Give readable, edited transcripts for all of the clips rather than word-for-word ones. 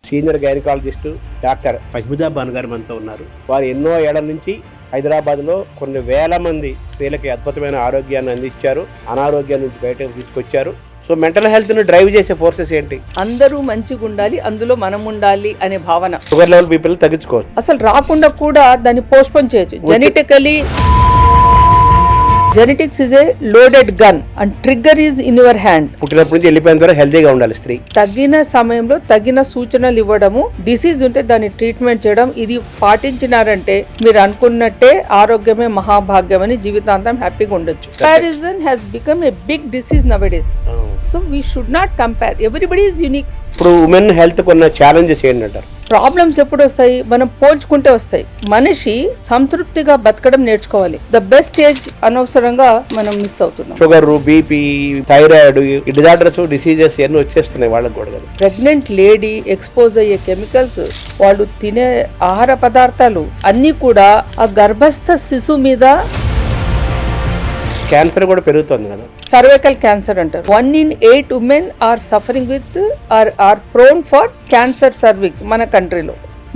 Senior gynaecologist doctor ఫహిముదా Banu గారు మనతో ఉన్నారు. వారు ఎన్నో ఏళ్ల నుంచి హైదరాబాద్లో కొన్ని వేల మంది స్త్రీలకి అద్భుతమైన ఆరోగ్యాన్ని అందించారు, అనారోగ్యం నుంచి బయటకు తీసుకొచ్చారు. సో మెంటల్ హెల్త్ని డ్రైవ్ చేసే ఫోర్సెస్ ఏంటి? అందరూ మంచిగా ఉండాలి, అందులో మనం ఉండాలి అనే భావన. షుగర్ లెవెల్ బీపీలు తగ్గించుకోవచ్చు, అసలు రాకుండా కూడా దాన్ని పోస్ట్పోన్ చేయొచ్చు. Genetics is a loaded gun and trigger is in your hand. పుట్టినప్పటి నుంచి వెళ్ళిపోయిన ద్వారా హెల్తీగా ఉండాలి స్త్రీ. తగిన సమయంలో తగిన సూచనలు ఇవ్వడము, డిసీజ్ ఉంటే దాన్ని ట్రీట్మెంట్ చేయడం, ఇది పాటించినారంటే మీరు అనుకున్నట్టే ఆరోగ్యమే మహాభాగ్యం అని జీవితాంతం హ్యాపీగా ఉండొచ్చు. Comparison has become a big disease nowadays. So we should not compare, everybody is unique. ఇప్పుడు ఉమెన్ హెల్త్ కొన్న ఛాలెంజెస్ ఏంటంటారు? ప్రాబ్లమ్స్ ఎప్పుడు వస్తాయి? మనం పోల్చుకుంటే వస్తాయి. మనిషి సంతృప్తిగా బతకడం నేర్చుకోవాలి. ద బెస్ట్ ఏజ్ అనవసరంగా మనం మిస్ అవుతున్నాం. Sugar, BP, thyroid, disorders, diseases ఎన్ని వచ్చేస్తున్నాయి వాళ్ళకి కూడా. ప్రెగ్నెంట్ లేడీ ఎక్స్పోజ్ అయ్యే కెమికల్స్, వాళ్ళు తినే ఆహార పదార్థాలు అన్నీ కూడా ఆ గర్భస్థ శిశువు మీద. క్యాన్సర్ కూడా పెరుగుతుంది కదా, సర్వైకల్ క్యాన్సర్ అంటారు. 1 in 8 women are suffering with are prone for cancer cervix.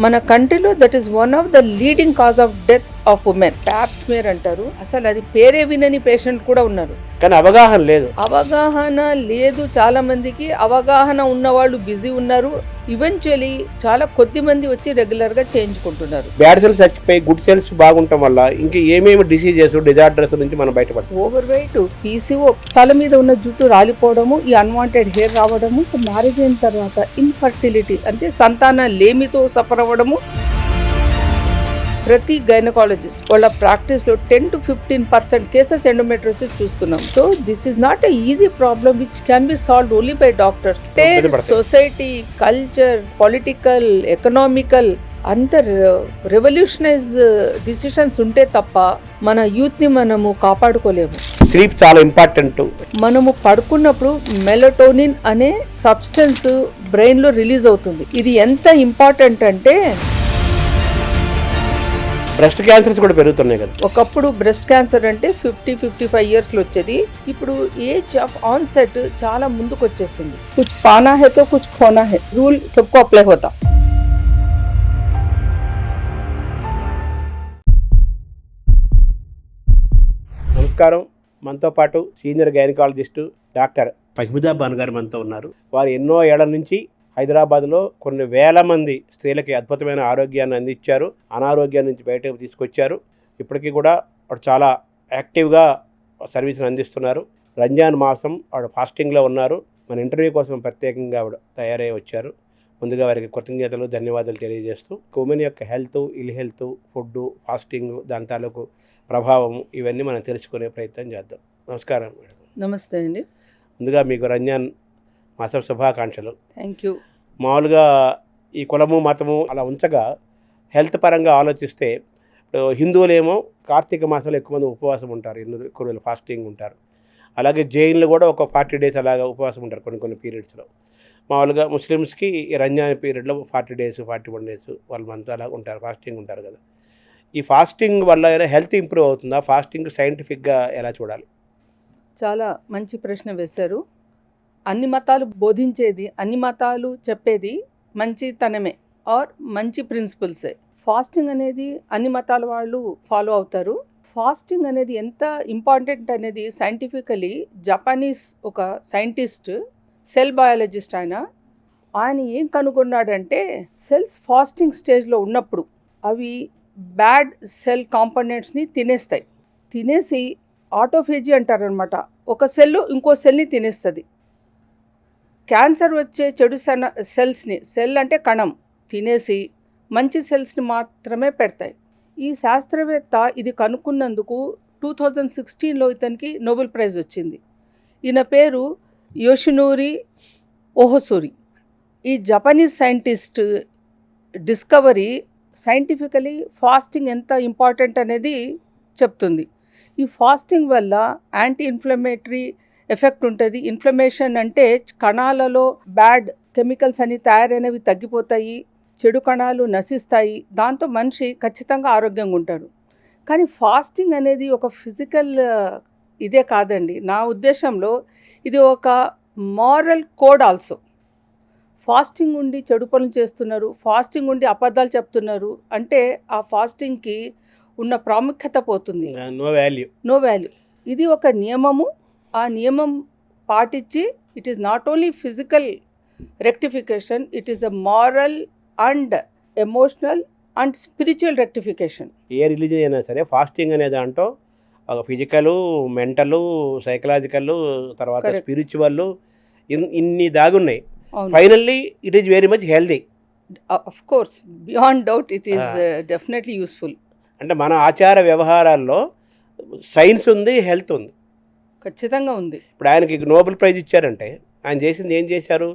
మన కంట్రీలో that is one of the leading cause of death of women. Pap smear అంటారు. అసలు అది పేరే వినని పేషెంట్ కూడా ఉన్నారు. కానీ అవగాహన లేదు చాలా మందికి. అవగాహన ఉన్న వాళ్ళు బిజీ ఉన్నారు. ఈవెన్చువలీ చాలా కొద్ది మంది వచ్చి రెగ్యులర్ గా చేయించుకుంటున్నారు. బ్యాడ్ సెల్స్ చచ్చిపోయి గుడ్ సెల్స్ బాగుండటం వల్ల ఇంకా ఏమేమి డిసీజెస్, డిజార్డర్స్ నుంచి మనం బయటపడతాం. ఓవర్ వెయిట్, పీసీఓ, తల మీద ఉన్న జుట్టు రాలిపోవడము, ఈ అన్వాంటెడ్ హెయిర్ రావడము, మ్యారేజ్ అయిన తర్వాత ఇన్ఫర్టిలిటీ అంటే సంతాన లేమితో సఫర్ అవ్వడము. ప్రతి గైనకాలజిస్ట్ వాళ్ళ ప్రాక్టీస్ లో 10 to 15% కేసెస్ ఎండోమెట్రోసిస్ చూస్తున్నాం. So this is not a easy problem which can be solved only by doctors. Society, culture, political, economical అంత రెవల్యూషనైజ్ డిసిషన్స్ ఉంటే తప్ప మన యూత్ ని మనము కాపాడుకోలేము. స్లీప్ చాలా ఇంపార్టెంట్. మనము పడుకున్నప్పుడు మెలటోనిన్ అనే సబ్స్టెన్స్ బ్రెయిన్ లో రిలీజ్ అవుతుంది. ఇది ఎంత ఇంపార్టెంట్ అంటే బ్రెస్ట్ క్యాన్సర్స్ కూడా పెరుగుతున్నాయి కదా. ఒకప్పుడు బ్రెస్ట్ క్యాన్సర్ అంటే 50-55 years లో వచ్చేది. ఇప్పుడు ఏజ్ ఆఫ్ ఆన్సెట్ చాలా ముందుకు వచ్చేసింది. కుచ్ పానా హై తో కుచ్ ఖోనా హై రూల్ సబ్కో అప్లై హోతా. నమస్కారం. మనతో పాటు సీనియర్ గైనకాలజిస్టు డాక్టర్ ఫహిముదా బాను గారు మనతో ఉన్నారు. వారు ఎన్నో ఏళ్ల నుంచి హైదరాబాద్లో కొన్ని వేల మంది స్త్రీలకి అద్భుతమైన ఆరోగ్యాన్ని అందించారు, అనారోగ్యం నుంచి బయటకు తీసుకొచ్చారు. ఇప్పటికీ కూడా వాడు చాలా యాక్టివ్గా సర్వీస్ని అందిస్తున్నారు. రంజాన్ మాసం వాడు ఫాస్టింగ్లో ఉన్నారు. మన ఇంటర్వ్యూ కోసం ప్రత్యేకంగా ఆవిడ తయారై వచ్చారు. ముందుగా వారికి కృతజ్ఞతలు, ధన్యవాదాలు తెలియజేస్తూ ఉమెన్ యొక్క health, ill health, food, fasting, దాని తాలూకు ప్రభావం ఇవన్నీ మనం తెలుసుకునే ప్రయత్నం చేద్దాం. నమస్కారం మేడం. నమస్తే అండి. ముందుగా మీకు రంజాన్ మాస శుభాకాంక్షలు. Thank you. మామూలుగా ఈ కులము, మతము అలా ఉంచగా హెల్త్ పరంగా ఆలోచిస్తే హిందువులేమో కార్తీక మాసంలో ఎక్కువ మంది ఉపవాసం ఉంటారు, ఎక్కువ రోజులు ఫాస్టింగ్ ఉంటారు. అలాగే జైన్లు కూడా ఒక 40 days అలాగా ఉపవాసం ఉంటారు కొన్ని పీరియడ్స్లో. మామూలుగా ముస్లిమ్స్కి రంజాన్ పీరియడ్లో 40 days, 41 days వాళ్ళ మంత్ అలా ఉంటారు, ఫాస్టింగ్ ఉంటారు కదా. ఈ ఫాస్టింగ్ వల్ల హెల్త్ ఇంప్రూవ్ అవుతుందా? ఫాస్టింగ్ సైంటిఫిక్గా ఎలా చూడాలి? చాలా మంచి ప్రశ్న వేశారు. అన్ని మతాలు బోధించేది, అన్ని మతాలు చెప్పేది మంచితనమే ఆర్ మంచి ప్రిన్సిపల్సే. ఫాస్టింగ్ అనేది అన్ని మతాల వాళ్ళు ఫాలో అవుతారు. ఫాస్టింగ్ అనేది ఎంత ఇంపార్టెంట్ అనేది సైంటిఫికలీ జపానీస్ ఒక సైంటిస్ట్, సెల్ బయాలజిస్ట్, ఆయన ఏం కనుగొన్నాడంటే సెల్స్ ఫాస్టింగ్ స్టేజ్లో ఉన్నప్పుడు అవి బ్యాడ్ సెల్ కాంపోనెంట్స్ని తినేసి ఆటోఫేజీ అంటారనమాట. ఒక సెల్ ఇంకో సెల్ని తినేస్తుంది. క్యాన్సర్ వచ్చే చెడు సెల్స్ని, సెల్ అంటే కణం, తినేసి మంచి సెల్స్ని మాత్రమే పెడతాయి. ఈ శాస్త్రవేత్త ఇది కనుక్కున్నందుకు 2016లో ఇతనికి నోబెల్ ప్రైజ్ వచ్చింది. ఈయన పేరు యోషినోరి ఓహోసోరి. ఈ Japanese scientist discovery scientifically fasting ఎంత ఇంపార్టెంట్ అనేది చెప్తుంది. ఈ ఫాస్టింగ్ వల్ల యాంటీ ఇన్ఫ్లమేటరీ ఎఫెక్ట్ ఉంటుంది. ఇన్ఫ్లమేషన్ అంటే కణాలలో బ్యాడ్ కెమికల్స్ అని తయారైనవి తగ్గిపోతాయి, చెడు కణాలు నశిస్తాయి. దాంతో మనిషి ఖచ్చితంగా ఆరోగ్యంగా ఉంటాడు. కానీ ఫాస్టింగ్ అనేది ఒక ఫిజికల్ ఇదే కాదండి. నా ఉద్దేశంలో ఇది ఒక మారల్ కోడ్ ఆల్సో. ఫాస్టింగ్ ఉండి చెడు పనులు చేస్తున్నారు, ఫాస్టింగ్ ఉండి అబద్ధాలు చెప్తున్నారు అంటే ఆ ఫాస్టింగ్కి ఉన్న ప్రాముఖ్యత పోతుంది, నో వాల్యూ. No value. ఇది ఒక నియమము, ఆ నియమం పాటించి it is not only physical rectification, it is a moral and emotional and spiritual rectification. A religion అయినా సరే ఫాస్టింగ్ అనే దాంట్లో ఫిజికల్, మెంటల్, సైకలాజికల్, తర్వాత Correct. స్పిరిచువల్ ఇన్ని దాగున్నాయి. అవును, finally it is very much healthy. Of course beyond doubt it is definitely useful. అంటే మన ఆచార వ్యవహారాల్లో సైన్స్ ఉంది, హెల్త్ ఉంది. ఖచ్చితంగా ఉంది. ఇప్పుడు ఆయనకి నోబెల్ ప్రైజ్ ఇచ్చారంటే ఆయన చేసింది ఏం చేశారు?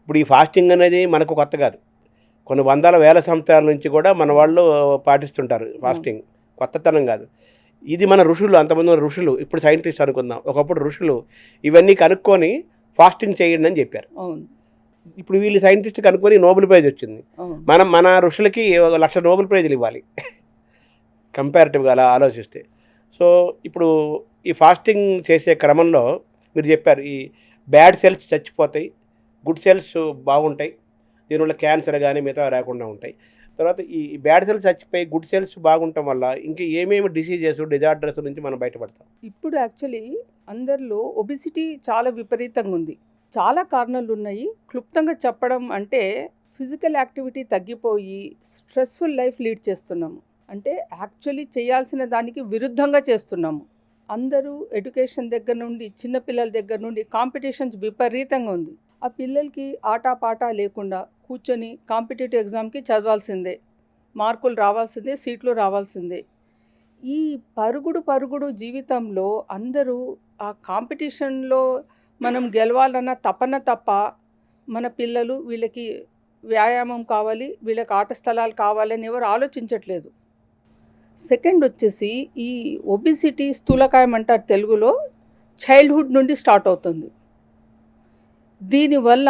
ఇప్పుడు ఈ ఫాస్టింగ్ అనేది మనకు కొత్త కాదు, కొన్ని వందల వేల సంవత్సరాల నుంచి కూడా మన వాళ్ళు పాటిస్తుంటారు ఫాస్టింగ్, కొత్తతనం కాదు. ఇది మన ఋషులు, అంతమంది ఉన్న ఋషులు, ఇప్పుడు సైంటిస్ట్ అనుకుందాం, ఒకప్పుడు ఋషులు ఇవన్నీ కనుక్కొని ఫాస్టింగ్ చేయండి అని చెప్పారు. అవును, ఇప్పుడు వీళ్ళు సైంటిస్ట్ కనుక్కొని నోబెల్ ప్రైజ్ వచ్చింది. అవును. మన ఋషులకి 1,00,000 నోబెల్ ప్రైజ్లు ఇవ్వాలి కంపారిటివ్గా అలా ఆలోచిస్తే. సో ఇప్పుడు ఈ ఫాస్టింగ్ చేసే క్రమంలో మీరు చెప్పారు ఈ బ్యాడ్ సెల్స్ చచ్చిపోతాయి, గుడ్ సెల్స్ బాగుంటాయి, దీనివల్ల క్యాన్సర్ కానీ మిగతా రాకుండా ఉంటాయి. తర్వాత ఈ బ్యాడ్ సెల్స్ చచ్చిపోయి గుడ్ సెల్స్ బాగుండటం వల్ల ఇంకా ఏమేమి డిసీజెస్, డిజార్డర్స్ నుంచి మనం బయటపడతాం? ఇప్పుడు యాక్చువల్లీ అందరిలో ఒబిసిటీ చాలా విపరీతంగా ఉంది. చాలా కారణాలు ఉన్నాయి. క్లుప్తంగా చెప్పడం అంటే ఫిజికల్ యాక్టివిటీ తగ్గిపోయి స్ట్రెస్ఫుల్ లైఫ్ లీడ్ చేస్తున్నాము, అంటే యాక్చువల్లీ చేయాల్సిన దానికి విరుద్ధంగా చేస్తున్నాము. అందరూ ఎడ్యుకేషన్ దగ్గర నుండి, చిన్నపిల్లల దగ్గర నుండి కాంపిటీషన్స్ విపరీతంగా ఉంది. ఆ పిల్లలకి ఆటపాట లేకుండా కూర్చొని కాంపిటేటివ్ ఎగ్జామ్కి చదవాల్సిందే, మార్కులు రావాల్సిందే, సీట్లు రావాల్సిందే. ఈ పరుగుడు జీవితంలో అందరూ ఆ కాంపిటీషన్లో మనం గెలవాలన్న తపన తప్ప మన పిల్లలు వీళ్ళకి వ్యాయామం కావాలి, వీళ్ళకి ఆట స్థలాలు కావాలని ఎవరు ఆలోచించట్లేదు. సెకండ్ వచ్చేసి ఈ ఒబిసిటీ, స్థూలకాయం అంటారు తెలుగులో, చైల్డ్హుడ్ నుండి స్టార్ట్ అవుతుంది. దీనివల్ల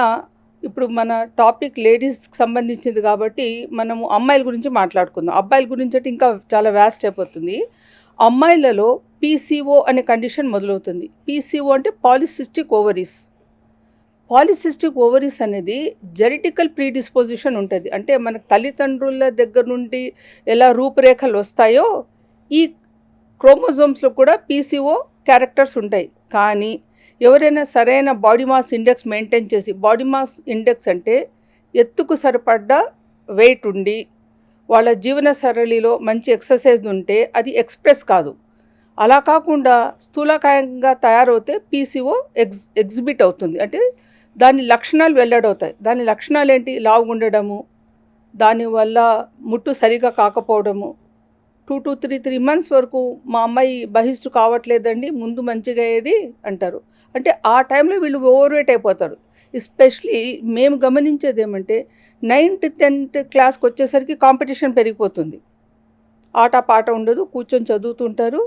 ఇప్పుడు మన టాపిక్ లేడీస్కి సంబంధించింది కాబట్టి మనము అమ్మాయిల గురించి మాట్లాడుకుందాం. అబ్బాయిల గురించి అంటే ఇంకా చాలా వ్యాస్ట్ అయిపోతుంది. అమ్మాయిలలో పీసీఓ అనే కండిషన్ మొదలవుతుంది. పీసీఓ అంటే పాలిసిస్టిక్ ఓవరీస్. పాలిసిస్టిక్ ఓవరీస్ అనేది జెనెటికల్ ప్రీడిస్పోజిషన్ ఉంటుంది. అంటే మనకు తల్లిదండ్రుల దగ్గర నుండి ఎలా రూపురేఖలు వస్తాయో ఈ క్రోమోజోమ్స్లో కూడా పీసీఓ క్యారెక్టర్స్ ఉంటాయి. కానీ ఎవరైనా సరైన బాడీ మాస్ ఇండెక్స్ మెయింటైన్ చేసి, బాడీ మాస్ ఇండెక్స్ అంటే ఎత్తుకు సరిపడ్డ వెయిట్ ఉండి వాళ్ళ జీవన సరళిలో మంచి ఎక్సర్సైజ్ ఉంటే అది ఎక్స్ప్రెస్ కాదు. అలా కాకుండా స్థూలకాయంగా తయారవుతే పీసీఓ ఎగ్జిబిట్ అవుతుంది, అంటే దాని లక్షణాలు వెల్లడవుతాయి. దాని లక్షణాలు ఏంటి? లావుగా ఉండడము, దానివల్ల ముట్టు సరిగా కాకపోవడము, 2 to 3 months వరకు మా అమ్మాయి బహిష్టు కావట్లేదండి, ముందు మంచిగా అయ్యేది అంటారు. అంటే ఆ టైంలో వీళ్ళు ఓవర్ వెయిట్ అయిపోతారు. ఎస్పెషలీ మేము గమనించేది ఏమంటే 9th 10th క్లాస్కి వచ్చేసరికి కాంపిటీషన్ పెరిగిపోతుంది. ఆట పాట ఉండదు, కూర్చొని చదువుతుంటారు,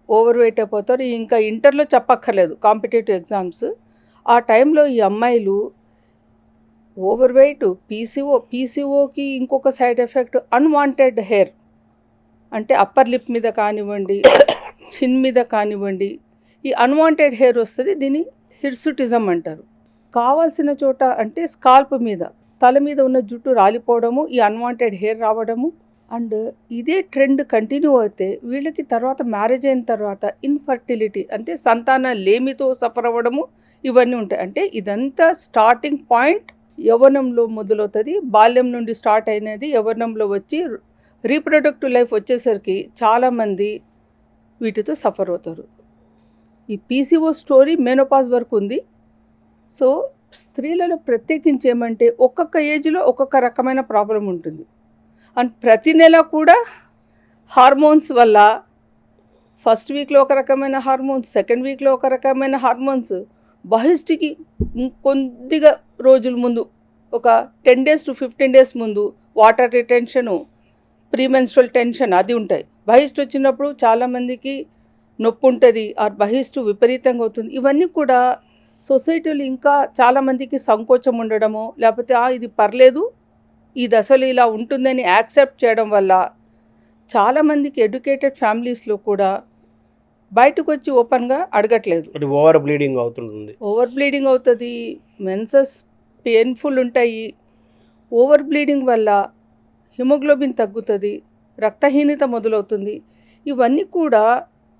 ఓవర్ వెయిట్ అయిపోతారు. ఇంకా ఇంటర్లో చెప్పక్కర్లేదు, కాంపిటేటివ్ ఎగ్జామ్స్. ఆ టైంలో ఈ అమ్మాయిలు ఓవర్ వెయిట్, పీసీఓకి ఇంకొక సైడ్ ఎఫెక్ట్ అన్వాంటెడ్ హెయిర్, అంటే అప్పర్ లిప్ మీద కానివ్వండి, చిన్ మీద కానివ్వండి, ఈ అన్వాంటెడ్ హెయిర్ వస్తుంది. దీన్ని హిర్సుటిజం అంటారు. కావాల్సిన చోట అంటే స్కాల్ప్ మీద, తల మీద ఉన్న జుట్టు రాలిపోవడము, ఈ అన్వాంటెడ్ హెయిర్ రావడము. అండ్ ఇదే ట్రెండ్ కంటిన్యూ అయితే వీళ్ళకి తర్వాత మ్యారేజ్ అయిన తర్వాత ఇన్ఫర్టిలిటీ, అంటే సంతాన లేమితో సఫర్ అవ్వడము, ఇవన్నీ ఉంటాయి. అంటే ఇదంతా స్టార్టింగ్ పాయింట్ యవ్వనంలో మొదలవుతుంది. బాల్యం నుండి స్టార్ట్ అయినది యవ్వనంలో వచ్చి రీప్రొడక్టివ్ లైఫ్ వచ్చేసరికి చాలామంది వీటితో సఫర్ అవుతారు. ఈ పీసీఓ స్టోరీ మెనోపాజ్ వరకు ఉంది. సో స్త్రీలలో ప్రత్యేకించి ఏమంటే ఒక్కొక్క ఏజ్లో ఒక్కొక్క రకమైన ప్రాబ్లం ఉంటుంది. అండ్ ప్రతి నెల కూడా హార్మోన్స్ వల్ల ఫస్ట్ వీక్లో ఒక రకమైన హార్మోన్స్, సెకండ్ వీక్లో ఒక రకమైన హార్మోన్స్, బహిష్టికి కొద్దిగా రోజుల ముందు, ఒక 10 days to 15 days ముందు వాటర్ రిటెన్షను, ప్రీమెన్స్ట్రల్ టెన్షన్ అది ఉంటాయి. బహిష్టు వచ్చినప్పుడు చాలామందికి నొప్పి ఉంటుంది, ఆ బహిష్టు విపరీతంగా అవుతుంది. ఇవన్నీ కూడా సొసైటీలో ఇంకా చాలామందికి సంకోచం ఉండడము, లేకపోతే ఇది పర్లేదు, ఈ దశలో ఇలా ఉంటుందని యాక్సెప్ట్ చేయడం వల్ల చాలామందికి ఎడ్యుకేటెడ్ ఫ్యామిలీస్లో కూడా బయటకు వచ్చి ఓపెన్గా అడగట్లేదు. ఓవర్ బ్లీడింగ్ అవుతుంది, మెన్సెస్ పెయిన్ఫుల్ ఉంటాయి, ఓవర్ బ్లీడింగ్ వల్ల హిమోగ్లోబిన్ తగ్గుతుంది, రక్తహీనత మొదలవుతుంది. ఇవన్నీ కూడా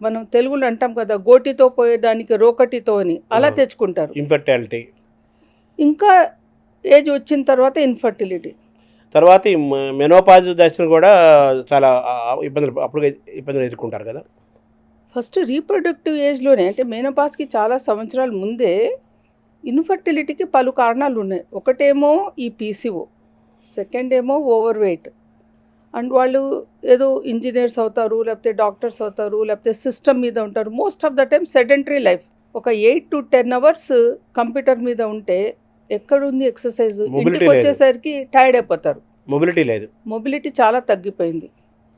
మనం తెలుగులో అంటాం కదా, గోటితో పోయేదానికి రోకటితో అని, అలా తెచ్చుకుంటారు. ఇన్ఫర్టిలిటీ ఇంకా ఏజ్ వచ్చిన తర్వాత ఇన్ఫర్టిలిటీ, తర్వాత ఈ మెనోపాజ్ దశను కూడా చాలా ఇబ్బందులు ఎదుర్కొంటారు కదా. ఫస్ట్ రీప్రొడక్టివ్ ఏజ్లోనే, అంటే మెనోపాజ్కి చాలా సంవత్సరాల ముందే ఇన్ఫర్టిలిటీకి పలు కారణాలు ఉన్నాయి. ఒకటేమో ఈ పీసీఓ, సెకండ్ ఏమో ఓవర్ వెయిట్. అండ్ వాళ్ళు ఏదో ఇంజనీర్స్ అవుతారు, లేకపోతే డాక్టర్స్ అవుతారు, లేకపోతే సిస్టమ్ మీద ఉంటారు. Most of the time sedentary life. ఒక 8 to 10 hours కంప్యూటర్ మీద ఉంటే ఎక్కడుంది ఎక్సర్సైజ్? ఇంటికి వచ్చేసరికి టైర్డ్ అయిపోతారు. మొబిలిటీ చాలా తగ్గిపోయింది.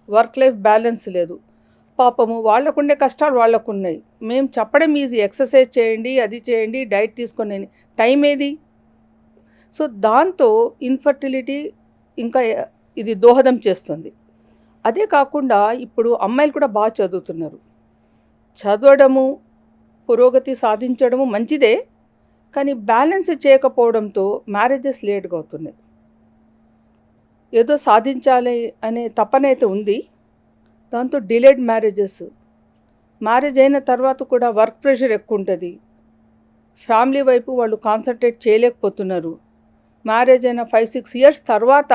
వర్క్ లైఫ్ బ్యాలెన్స్ లేదు. పాపము వాళ్ళకుండే కష్టాలు వాళ్ళకున్నాయి. మేము చెప్పడం ఈజీ, ఎక్సర్సైజ్ చేయండి, అది చేయండి, డైట్ తీసుకొని, టైం ఏది? సో దాంతో ఇన్ఫర్టిలిటీ ఇంకా ఇది దోహదం చేస్తుంది. అదే కాకుండా ఇప్పుడు అమ్మాయిలు కూడా బాగా చదువుతున్నారు. చదవడము, పురోగతి సాధించడము మంచిదే, కానీ బ్యాలెన్స్ చేయకపోవడంతో మ్యారేజెస్ లేట్గా అవుతున్నాయి. ఏదో సాధించాలి అనే తపన అయితే ఉంది, దాంతో డిలేడ్ మ్యారేజ్ అయిన తర్వాత కూడా వర్క్ ప్రెషర్ ఎక్కువ ఉంటుంది. ఫ్యామిలీ వైపు వాళ్ళు కాన్సన్ట్రేట్ చేయలేకపోతున్నారు. మ్యారేజ్ అయిన 5-6 years తర్వాత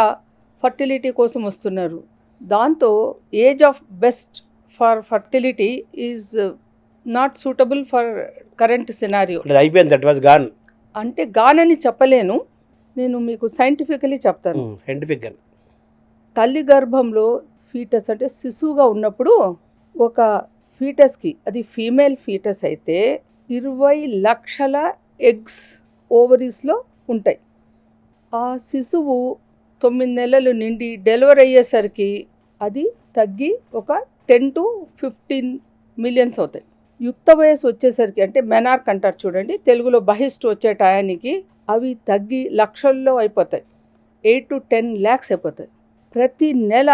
ఫర్టిలిటీ కోసం వస్తున్నారు. దాంతో age of best for fertility is not suitable for current scenario. అంటే గాన్ అని చెప్పలేను, నేను మీకు సైంటిఫికలీ చెప్తాను. తల్లి గర్భంలో ఫీటస్ అంటే శిశువుగా ఉన్నప్పుడు ఒక ఫీటస్కి, అది ఫీమేల్ ఫీటస్ అయితే 20 లక్షల ఎగ్స్ ఓవరీస్లో ఉంటాయి. ఆ శిశువు 9 నెలలు నిండి డెలివరీ అయ్యేసరికి అది తగ్గి ఒక 10 to 15 million అవుతాయి. యుక్త వయసు వచ్చేసరికి, అంటే మెనార్క్ అంటారు చూడండి, తెలుగులో బహిష్టు వచ్చే టయానికి అవి తగ్గి లక్షల్లో అయిపోతాయి. 8 to 10 lakhs అయిపోతాయి. ప్రతి నెల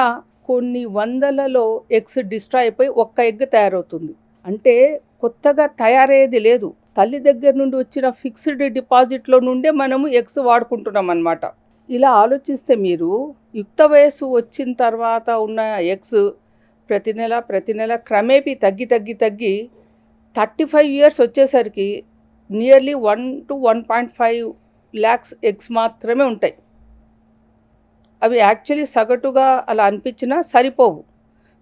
కొన్ని వందలలో ఎగ్స్ డిస్ట్రాయ్ అయిపోయి ఒక్క ఎగ్ తయారవుతుంది. అంటే కొత్తగా తయారయ్యేది లేదు. తల్లి దగ్గర నుండి వచ్చిన ఫిక్స్డ్ డిపాజిట్లో నుండే మనము ఎగ్స్ వాడుకుంటున్నాం అన్నమాట. ఇలా ఆలోచిస్తే మీరు యుక్త వయసు వచ్చిన తర్వాత ఉన్న ఎగ్స్ ప్రతి నెల క్రమేపీ తగ్గి 35 years వచ్చేసరికి నియర్లీ 1 to 1.5 lakhs ఎగ్స్ మాత్రమే ఉంటాయి. అవి యాక్చువల్లీ సగటుగా అలా అనిపించినా సరిపోవు.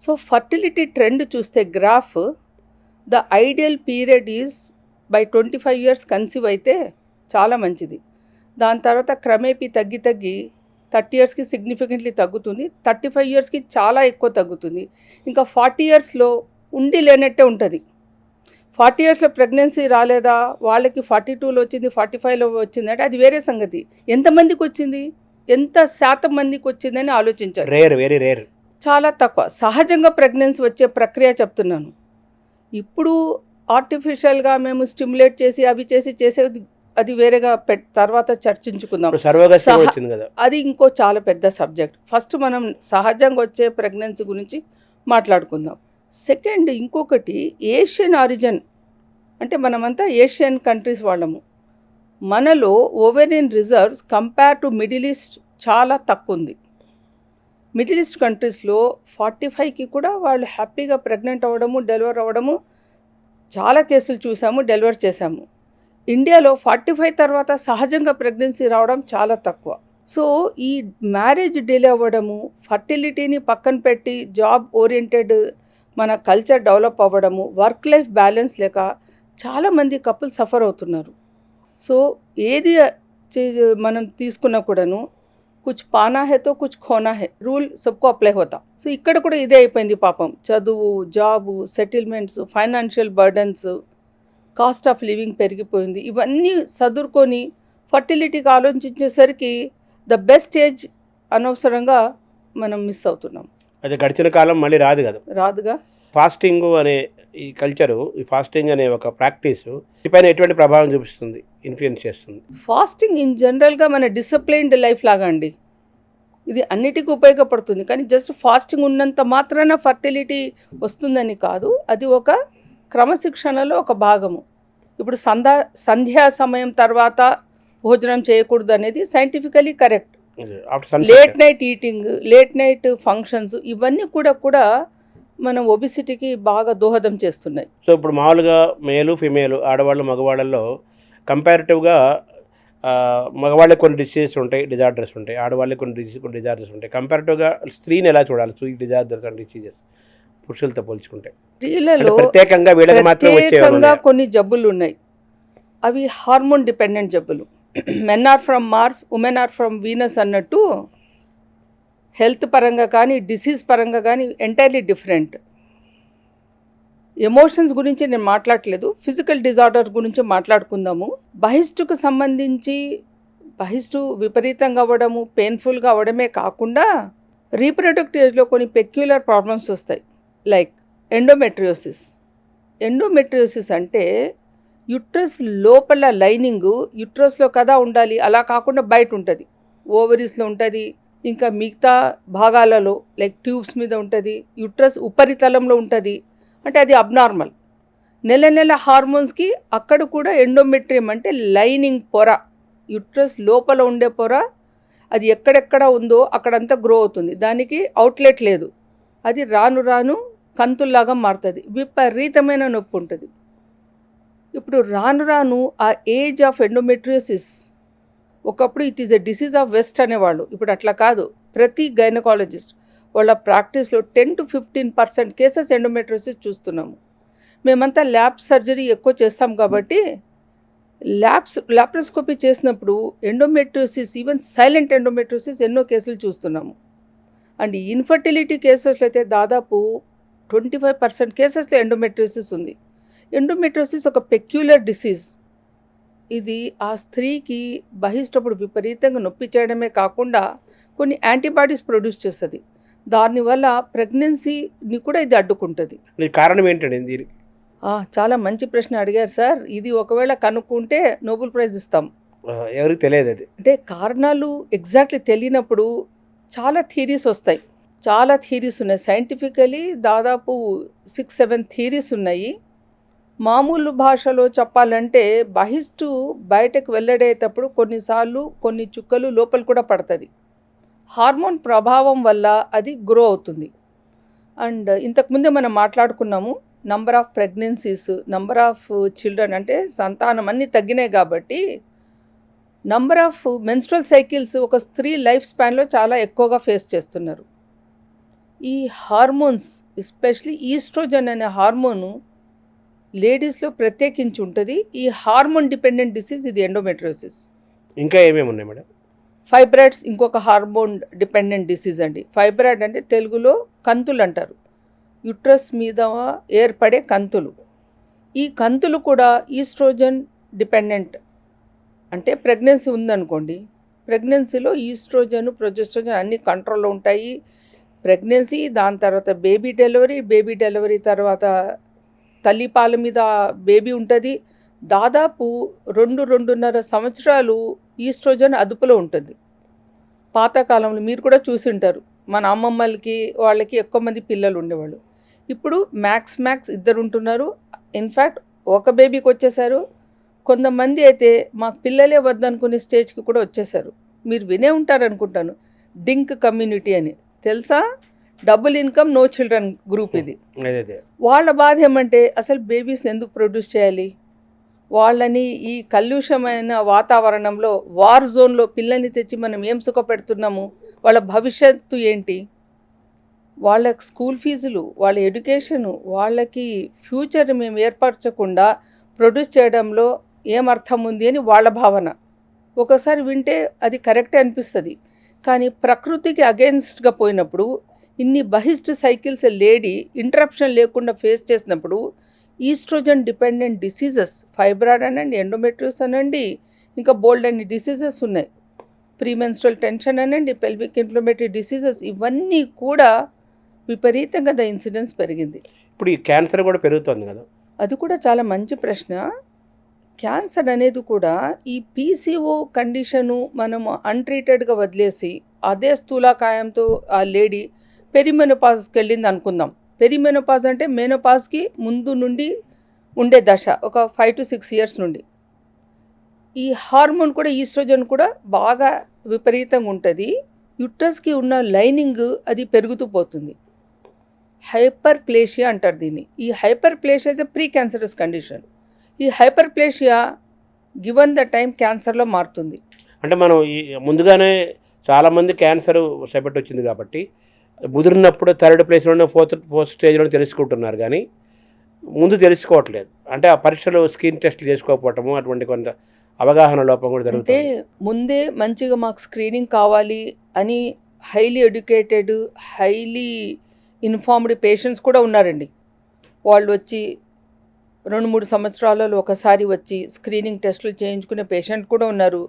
సో ఫర్టిలిటీ ట్రెండ్ చూస్తే graph, the ideal period is by 25 years conceive అయితే చాలా మంచిది. దాని తర్వాత క్రమేపీ తగ్గి 30 yearsకి సిగ్నిఫికెంట్లీ తగ్గుతుంది, 35 yearsకి చాలా ఎక్కువ తగ్గుతుంది. ఇంకా 40 yearsలో ఉండి లేనట్టే ఉంటుంది. 40 yearsలో ప్రెగ్నెన్సీ రాలేదా, వాళ్ళకి 42లో వచ్చింది, 45లో వచ్చింది అంటే అది వేరే సంగతి. ఎంతమందికి వచ్చింది, ఎంత శాతం మందికి వచ్చిందని ఆలోచించారు. వెరీ రేర్, చాలా తక్కువ. సహజంగా ప్రెగ్నెన్సీ వచ్చే ప్రక్రియ చెప్తున్నాను. ఇప్పుడు ఆర్టిఫిషియల్గా మేము స్టిమ్యులేట్ చేసి అవి చేసేది అది వేరేగా తర్వాత చర్చించుకుందాం. అది ఇంకో చాలా పెద్ద సబ్జెక్ట్. ఫస్ట్ మనం సహజంగా వచ్చే ప్రెగ్నెన్సీ గురించి మాట్లాడుకుందాం. సెకండ్, ఇంకొకటి ఏషియన్ ఆరిజిన్, అంటే మనమంతా ఏషియన్ కంట్రీస్ వాళ్ళము. మనలో ovarian reserves compare to middle east చాలా తక్కువ ఉంది. మిడిల్ ఈస్ట్ కంట్రీస్లో 45కి కూడా వాళ్ళు హ్యాపీగా ప్రెగ్నెంట్ అవ్వడము, డెలివర్ అవ్వడము చాలా కేసులు చూసాము, డెలివర్ చేశాము. ఇండియాలో 45 తర్వాత సహజంగా ప్రెగ్నెన్సీ రావడం చాలా తక్కువ. సో ఈ మ్యారేజ్ డిలే అవ్వడము, ఫర్టిలిటీని పక్కన పెట్టి జాబ్ ఓరియంటెడ్ మన కల్చర్ డెవలప్ అవ్వడము, వర్క్ లైఫ్ బ్యాలెన్స్ లేక చాలామంది కపుల్ సఫర్ అవుతున్నారు. సో ఏది మనం తీసుకున్నా కూడాను కుచ్ పానా హే తో కుచ్ ఖోనా హే రూల్ సబ్కో అప్లై హోతా. సో ఇక్కడ కూడా ఇదే అయిపోయింది పాపం. చదువు, job, settlements, financial burdens, cost of living పెరిగిపోయింది. ఇవన్నీ సదురుకొని ఫర్టిలిటీకి ఆలోచించేసరికి ద బెస్ట్ ఏజ్ అనవసరంగా మనం మిస్ అవుతున్నాం. అది గడిచిన కాలం మళ్ళీ రాదుగా. ఫాస్టింగ్ అనే ఈ కల్చరు, ఈ ఫాస్టింగ్ అనే ఒక ప్రాక్టీస్ పైన ఎటువంటి ప్రభావం చూపిస్తుంది, ఇన్ఫ్లుయెన్స్ చేస్తుంది? ఫాస్టింగ్ ఇన్ జనరల్గా మన డిసిప్లైన్డ్ లైఫ్ లాగా అండి. ఇది అన్నిటికీ ఉపయోగపడుతుంది, కానీ జస్ట్ ఫాస్టింగ్ ఉన్నంత మాత్రాన ఫర్టిలిటీ వస్తుందని కాదు. అది ఒక క్రమశిక్షణలో ఒక భాగము. ఇప్పుడు సంధ్యా సమయం తర్వాత భోజనం చేయకూడదు అనేది scientifically correct. After sun late night eating, late night functions, ఇవన్నీ కూడా మనం ఒబిసిటీకి బాగా దోహదం చేస్తున్నాయి. సో ఇప్పుడు మామూలుగా మేలు ఫిమేలు ఆడవాళ్ళు మగవాళ్ళల్లో కంపారిటివ్గా మగవాళ్ళకి కొన్ని డిసీజెస్ ఉంటాయి, డిజార్డర్స్ ఉంటాయి, ఆడవాళ్ళకి కొన్ని డిజార్డర్స్ ఉంటాయి. కంపారిటివ్గా స్త్రీని ఎలా చూడాలి? ఈ డిజార్డర్స్ అండ్ డిసీజెస్ పురుషులతో పోల్చుకుంటే స్త్రీలలో ప్రత్యేకంగా వీళ్ళకి మాత్రం ప్రత్యేకంగా కొన్ని జబ్బులు ఉన్నాయి. అవి హార్మోన్ డిపెండెంట్ జబ్బులు. Men are from Mars, women are from Venus అన్నట్టు హెల్త్ పరంగా కానీ డిసీజ్ పరంగా కానీ ఎంటైర్లీ డిఫరెంట్. ఎమోషన్స్ గురించి నేను మాట్లాడట్లేదు, ఫిజికల్ డిజార్డర్ గురించి మాట్లాడుకుందాము. బహిష్టుకు సంబంధించి బహిష్టు విపరీతంగా అవ్వడము, పెయిన్ఫుల్గా అవ్వడమే కాకుండా రీప్రొడక్టివ్ ఏజ్లో కొన్ని పెక్యులర్ ప్రాబ్లమ్స్ వస్తాయి. Like endometriosis. ఎండోమెట్రియోసిస్ అంటే యుట్రస్ లోపల లైనింగు యుట్రస్లో కదా ఉండాలి, అలా కాకుండా బయట ఉంటుంది, ఓవరీస్లో ఉంటుంది, ఇంకా మిగతా భాగాలలో లైక్ ట్యూబ్స్ మీద ఉంటుంది, యుట్రస్ ఉపరితలంలో ఉంటుంది. అంటే అది అబ్నార్మల్. నెల నెల హార్మోన్స్కి అక్కడ కూడా ఎండోమెట్రియం అంటే లైనింగ్ పొర, యుట్రస్ లోపల ఉండే పొర, అది ఎక్కడెక్కడ ఉందో అక్కడంతా గ్రో అవుతుంది. దానికి అవుట్లెట్ లేదు, అది రాను రాను కంతుల్లాగా మారుతుంది, విపరీతమైన నొప్పి ఉంటుంది. ఇప్పుడు రాను రాను ఆ ఏజ్ ఆఫ్ ఎండోమెట్రియోసిస్, ఒకప్పుడు it is a disease of west అనేవాళ్ళు, ఇప్పుడు అట్లా కాదు. ప్రతి గైనకాలజిస్ట్ వాళ్ళ ప్రాక్టీస్లో 10 to 15% కేసెస్ ఎండోమెట్రియోసిస్ చూస్తున్నాము. మేమంతా ల్యాబ్ సర్జరీ ఎక్కువ చేస్తాం కాబట్టి లాప్రోస్కోపీ చేసినప్పుడు ఎండోమెట్రియోసిస్, ఈవెన్ సైలెంట్ ఎండోమెట్రియోసిస్ ఎన్నో కేసులు చూస్తున్నాము. అండ్ ఇన్ఫర్టిలిటీ కేసెస్లో అయితే దాదాపు 25% కేసెస్లో ఎండోమెట్రియోసిస్ ఉంది. ఎండోమెట్రియోసిస్ ఒక పెక్యులర్ డిసీజ్. ఇది ఆ స్త్రీకి బహిష్టప్పుడు విపరీతంగా నొప్పి చేయడమే కాకుండా కొన్ని యాంటీబాడీస్ ప్రొడ్యూస్ చేస్తుంది. దానివల్ల ప్రెగ్నెన్సీని కూడా ఇది అడ్డుకుంటుంది. కారణం ఏంటండి దీనికి? చాలా మంచి ప్రశ్న అడిగారు సార్. ఇది ఒకవేళ కనుక్కుంటే నోబెల్ ప్రైజ్ ఇస్తాం. ఎవరికి తెలియదు అది. అంటే కారణాలు ఎగ్జాక్ట్లీ తెలియనప్పుడు చాలా థియరీస్ వస్తాయి. చాలా థియరీస్ ఉన్నాయి. సైంటిఫికలీ దాదాపు 6-7 థియరీస్ ఉన్నాయి. మామూలు భాషలో చెప్పాలంటే బహిష్టు బయటకు వెళ్ళడేటప్పుడు కొన్నిసార్లు కొన్ని చుక్కలు లోపల కూడా పడుతుంది. హార్మోన్ ప్రభావం వల్ల అది గ్రో అవుతుంది. అండ్ ఇంతకుముందే మనం మాట్లాడుకున్నాము, number of pregnancies, number of children అంటే సంతానం అన్నీ తగ్గినాయి కాబట్టి నంబర్ ఆఫ్ మెన్స్ట్రల్ సైకిల్స్ ఒక స్త్రీ లైఫ్ స్పాన్లో చాలా ఎక్కువగా ఫేస్ చేస్తున్నారు. ఈ హార్మోన్స్, ఎస్పెషలీ ఈస్ట్రోజన్ అనే హార్మోను లేడీస్లో ప్రత్యేకించి ఉంటుంది. ఈ హార్మోన్ డిపెండెంట్ డిసీజ్ ఇది ఎండోమెట్రియోసిస్. ఇంకా ఏమేమి ఉన్నాయి మేడం? ఫైబ్రాయిడ్స్ ఇంకొక హార్మోన్ డిపెండెంట్ డిసీజ్ అండి. ఫైబ్రాయిడ్ అంటే తెలుగులో కంతులు అంటారు, యుట్రస్ మీద ఏర్పడే కంతులు. ఈ కంతులు కూడా ఈస్ట్రోజన్ డిపెండెంట్. అంటే ప్రెగ్నెన్సీ ఉందనుకోండి, ప్రెగ్నెన్సీలో ఈస్ట్రోజన్, ప్రొజెస్ట్రోజన్ అన్నీ కంట్రోల్లో ఉంటాయి. ప్రెగ్నెన్సీ, దాని తర్వాత బేబీ డెలివరీ తర్వాత తల్లిపాల మీద బేబీ ఉంటుంది. దాదాపు 2-2.5 సంవత్సరాలు ఈస్ట్రోజన్ అదుపులో ఉంటుంది. పాతకాలంలో మీరు కూడా చూసి ఉంటారు, మన అమ్మమ్మలకి వాళ్ళకి ఎక్కువ మంది పిల్లలు ఉండేవాళ్ళు. ఇప్పుడు మ్యాక్స్ 2 ఉంటున్నారు. ఇన్ఫ్యాక్ట్ ఒక బేబీకి వచ్చేసారు. కొంతమంది అయితే మాకు పిల్లలే వద్దనుకునే స్టేజ్కి కూడా వచ్చేసారు. మీరు వినే ఉంటారు అనుకుంటాను, డింక్ కమ్యూనిటీ అని. తెలుసా? Double income no children group ఇది. వాళ్ళ బాధ ఏమంటే అసలు బేబీస్ని ఎందుకు ప్రొడ్యూస్ చేయాలి, వాళ్ళని ఈ కలుషమైన వాతావరణంలో వార్ జోన్లో పిల్లల్ని తెచ్చి మనం ఏం సుఖపెడుతున్నాము, వాళ్ళ భవిష్యత్తు ఏంటి, వాళ్ళ స్కూల్ ఫీజులు, వాళ్ళ ఎడ్యుకేషను, వాళ్ళకి ఫ్యూచర్ మేము ఏర్పరచకుండా ప్రొడ్యూస్ చేయడంలో ఏమర్థం ఉంది అని వాళ్ళ భావన. ఒకసారి వింటే అది కరెక్టే అనిపిస్తుంది, కానీ ప్రకృతికి అగెన్స్ట్గా పోయినప్పుడు ఇన్ని బహిష్ట సైకిల్స్ లేడీ ఇంటరప్షన్ లేకుండా ఫేస్ చేసినప్పుడు ఈస్ట్రోజన్ డిపెండెంట్ డిసీజెస్, ఫైబ్రాయిడ్ అనండి, ఎండోమెట్రియోస్ అనండి, ఇంకా బోల్డ్ అన్ని డిసీజెస్ ఉన్నాయి, ప్రీమెన్స్ట్రల్ టెన్షన్ అనండి, పెల్విక్ ఇన్ఫ్లమేటరీ డిసీజెస్, ఇవన్నీ కూడా విపరీతంగా ద ఇన్సిడెన్స్ పెరిగింది. ఇప్పుడు ఈ క్యాన్సర్ కూడా పెరుగుతుంది కదా? అది కూడా చాలా మంచి ప్రశ్న. క్యాన్సర్ అనేది కూడా ఈ పీసీఓ కండిషను మనము అన్ట్రీటెడ్గా వదిలేసి అదే స్థూలకాయంతో ఆ లేడీ పెరిమెనోపాజ్కి వెళ్ళింది అనుకుందాం. పెరిమెనోపాజ్ అంటే మెనోపాజ్కి ముందు నుండి ఉండే దశ, ఒక 5 to 6 years నుండి. ఈ హార్మోన్ కూడా ఈస్ట్రోజన్ కూడా బాగా విపరీతంగా ఉంటుంది. యుట్రస్కి ఉన్న లైనింగ్ అది పెరుగుతూ పోతుంది. హైపర్ ప్లేషియా అంటారు దీన్ని. ఈ hyperplasia is a precancerous condition. ఈ hyperplasia given the time క్యాన్సర్లో మారుతుంది. అంటే మనం ఈ ముందుగానే చాలామంది క్యాన్సర్ సైబెట్ వచ్చింది కాబట్టి ముదిరినప్పుడు థర్డ్ ప్లేస్లోనే ఫోర్త్ స్టేజ్లోనే తెలుసుకుంటున్నారు, కానీ ముందు తెలుసుకోవట్లేదు. అంటే ఆ పరీక్షలు స్క్రీన్ టెస్ట్లు చేసుకోకపోవటము అటువంటి కొంత అవగాహన లోపం కూడా అంటే జరుగుతుంది. ముందే మంచిగా మాకు స్క్రీనింగ్ కావాలి అని highly educated, highly informed patients కూడా ఉన్నారండి. వాళ్ళు వచ్చి 2-3 సంవత్సరాలలో ఒకసారి వచ్చి స్క్రీనింగ్ టెస్టులు చేయించుకునే పేషెంట్ కూడా ఉన్నారు.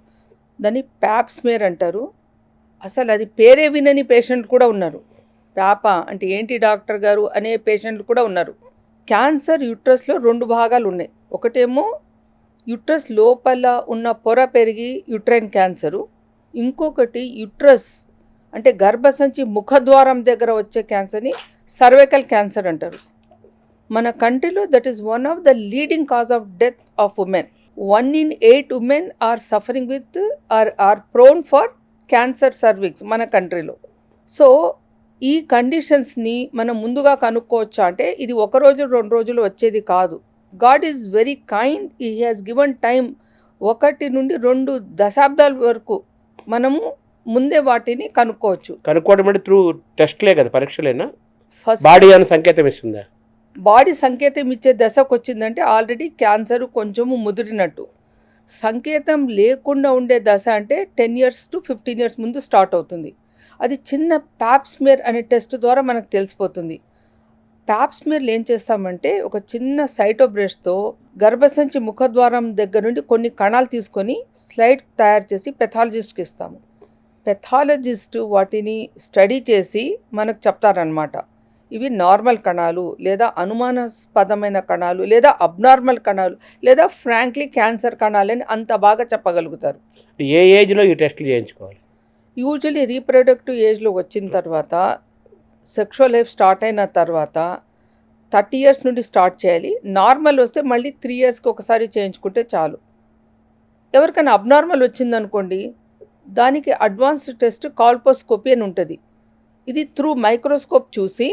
దాన్ని ప్యాప్స్మేర్ అంటారు. అసలు అది పేరే వినని పేషెంట్ కూడా ఉన్నారు. ప్యాపా అంటే ఏంటి డాక్టర్ గారు అనే పేషెంట్లు కూడా ఉన్నారు. క్యాన్సర్ యుట్రస్లో 2 భాగాలు ఉన్నాయి. ఒకటేమో యుట్రస్ లోపల ఉన్న పొర పెరిగి యుట్రైన్ క్యాన్సరు, ఇంకొకటి యుట్రస్ అంటే గర్భసంచి ముఖద్వారం దగ్గర వచ్చే క్యాన్సర్ని సర్వైకల్ క్యాన్సర్ అంటారు. మన కంట్రీలో that is one of the leading cause of death of women. 1 in 8 women are suffering with or prone for cancer cervix మన కంట్రీలో. సో ఈ కండిషన్స్ని మనం ముందుగా కనుక్కోవచ్చా అంటే ఇది 1 రోజు 2 రోజులు వచ్చేది కాదు. God is very kind. He has given time 1 నుండి 2 దశాబ్దాల వరకు మనము ముందే వాటిని కనుక్కోవచ్చు. కనుక్కోవడం అంటే త్రూ టెస్ట్లే కదా, పరీక్షలేనా? ఫస్ట్ బాడీ అని సంకేతం ఇస్తుందా? బాడీ సంకేతం ఇచ్చే దశకు వచ్చిందంటే ఆల్రెడీ క్యాన్సర్ కొంచెము ముదిరినట్టు. సంకేతం లేకుండా ఉండే దశ అంటే 10 years to 15 years ముందు స్టార్ట్ అవుతుంది. అది చిన్న ప్యాప్స్మియర్ అనే టెస్ట్ ద్వారా మనకు తెలిసిపోతుంది. ప్యాప్స్మియర్లు ఏం చేస్తామంటే ఒక చిన్న సైటోబ్రష్తో గర్భసంచి ముఖద్వారం దగ్గర నుండి కొన్ని కణాలు తీసుకొని స్లైడ్ తయారు చేసి పెథాలజిస్ట్కి ఇస్తాము. పెథాలజిస్ట్ వాటిని స్టడీ చేసి మనకు చెప్తారనమాట. ఇవి నార్మల్ కణాలు లేదా అనుమానాస్పదమైన కణాలు లేదా అబ్నార్మల్ కణాలు లేదా ఫ్రాంక్లీ క్యాన్సర్ కణాలని అంత బాగా చెప్పగలుగుతారు. ఏ ఏజ్లో ఈ టెస్టులు చేయించుకోవాలి? యూజువలీ రీప్రొడక్టివ్ ఏజ్లో వచ్చిన తర్వాత, సెక్షువల్ లైఫ్ స్టార్ట్ అయిన తర్వాత 30 years నుండి స్టార్ట్ చేయాలి. నార్మల్ వస్తే మళ్ళీ 3 yearsకి ఒకసారి చేయించుకుంటే చాలు. ఎవరికైనా అబ్నార్మల్ వచ్చిందనుకోండి, దానికి అడ్వాన్స్డ్ టెస్ట్ కాల్పోస్కోపీ అని ఉంటుంది. ఇది త్రూ మైక్రోస్కోప్ చూసి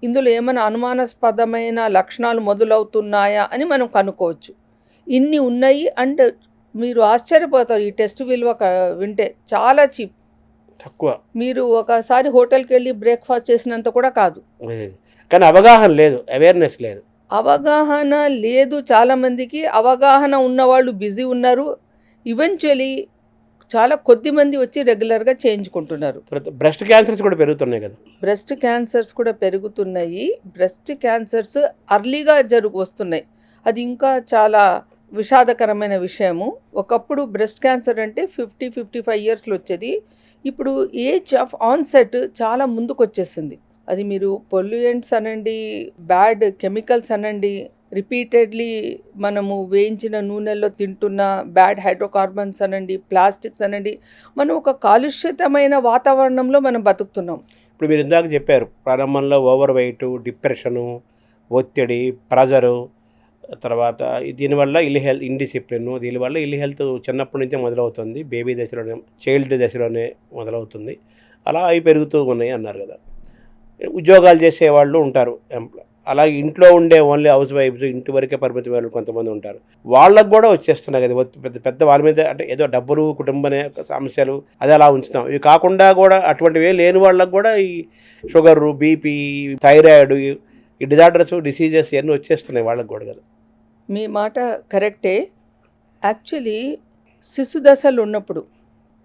ఇందులో ఏమైనా అనుమానాస్పదమైన లక్షణాలు మొదలవుతున్నాయా అని మనం కనుక్కోవచ్చు. ఇన్ని ఉన్నాయి అండ్ మీరు ఆశ్చర్యపోతారు. ఈ టెస్ట్ విలువ వింటే చాలా చీప్, తక్కువ. మీరు ఒకసారి హోటల్కి వెళ్ళి బ్రేక్ఫాస్ట్ చేసినంత కూడా కాదు. కానీ అవగాహన లేదు, అవేర్నెస్ లేదు. అవగాహన లేదు చాలామందికి. అవగాహన ఉన్నవాళ్ళు బిజీ ఉన్నారు. ఈవెన్చువలీ చాలా కొద్ది మంది వచ్చి రెగ్యులర్గా చేయించుకుంటున్నారు. బ్రెస్ట్ క్యాన్సర్స్ కూడా పెరుగుతున్నాయి కదా? బ్రెస్ట్ క్యాన్సర్స్ కూడా పెరుగుతున్నాయి. బ్రెస్ట్ క్యాన్సర్స్ అర్లీగా వస్తున్నాయి. అది ఇంకా చాలా విషాదకరమైన విషయము. ఒకప్పుడు బ్రెస్ట్ క్యాన్సర్ అంటే 50-55 yearsలో వచ్చేది. ఇప్పుడు ఏజ్ ఆఫ్ ఆన్సెట్ చాలా ముందుకు వచ్చేసింది. అది మీరు పొల్యూయెంట్స్ అనండి, బ్యాడ్ కెమికల్స్ అనండి, రిపీటెడ్లీ మనము వేయించిన నూనెల్లో తింటున్న బ్యాడ్ హైడ్రోకార్బన్స్ అనండి, ప్లాస్టిక్స్ అనండి, మనం ఒక కాలుష్యతమైన వాతావరణంలో మనం బతుకుతున్నాం. ఇప్పుడు మీరు ఇందాక చెప్పారు ప్రారంభంలో ఓవర్ వెయిట్, డిప్రెషను, ఒత్తిడి, ప్రెజరు, తర్వాత దీనివల్ల ఇండిసిప్లిన్, దీనివల్ల ఇల్ హెల్త్ చిన్నప్పటి నుంచే మొదలవుతుంది. బేబీ దశలోనే, చైల్డ్ దశలోనే మొదలవుతుంది. అలా అవి పెరుగుతూ ఉన్నాయి అన్నారు కదా. ఉద్యోగాలు చేసేవాళ్ళు ఉంటారు, అలాగే ఇంట్లో ఉండే ఓన్లీ హౌస్ వైఫ్స్, ఇంటి వరకే పరిమితి వాళ్ళు కొంతమంది ఉంటారు. వాళ్ళకు కూడా వచ్చేస్తున్నాయి కదా పెద్ద పెద్ద వాళ్ళ మీద. అంటే ఏదో డబ్బులు, కుటుంబ సమస్యలు అది అలా ఉంచుతాం. ఇవి కాకుండా కూడా అటువంటివి లేని వాళ్ళకు కూడా ఈ షుగరు, బీపీ, థైరాయిడ్, ఈ డిసీజెస్ ఇవన్నీ వచ్చేస్తున్నాయి వాళ్ళకు కూడా కదా. మీ మాట కరెక్టే. యాక్చువల్లీ శిశు దశలు ఉన్నప్పుడు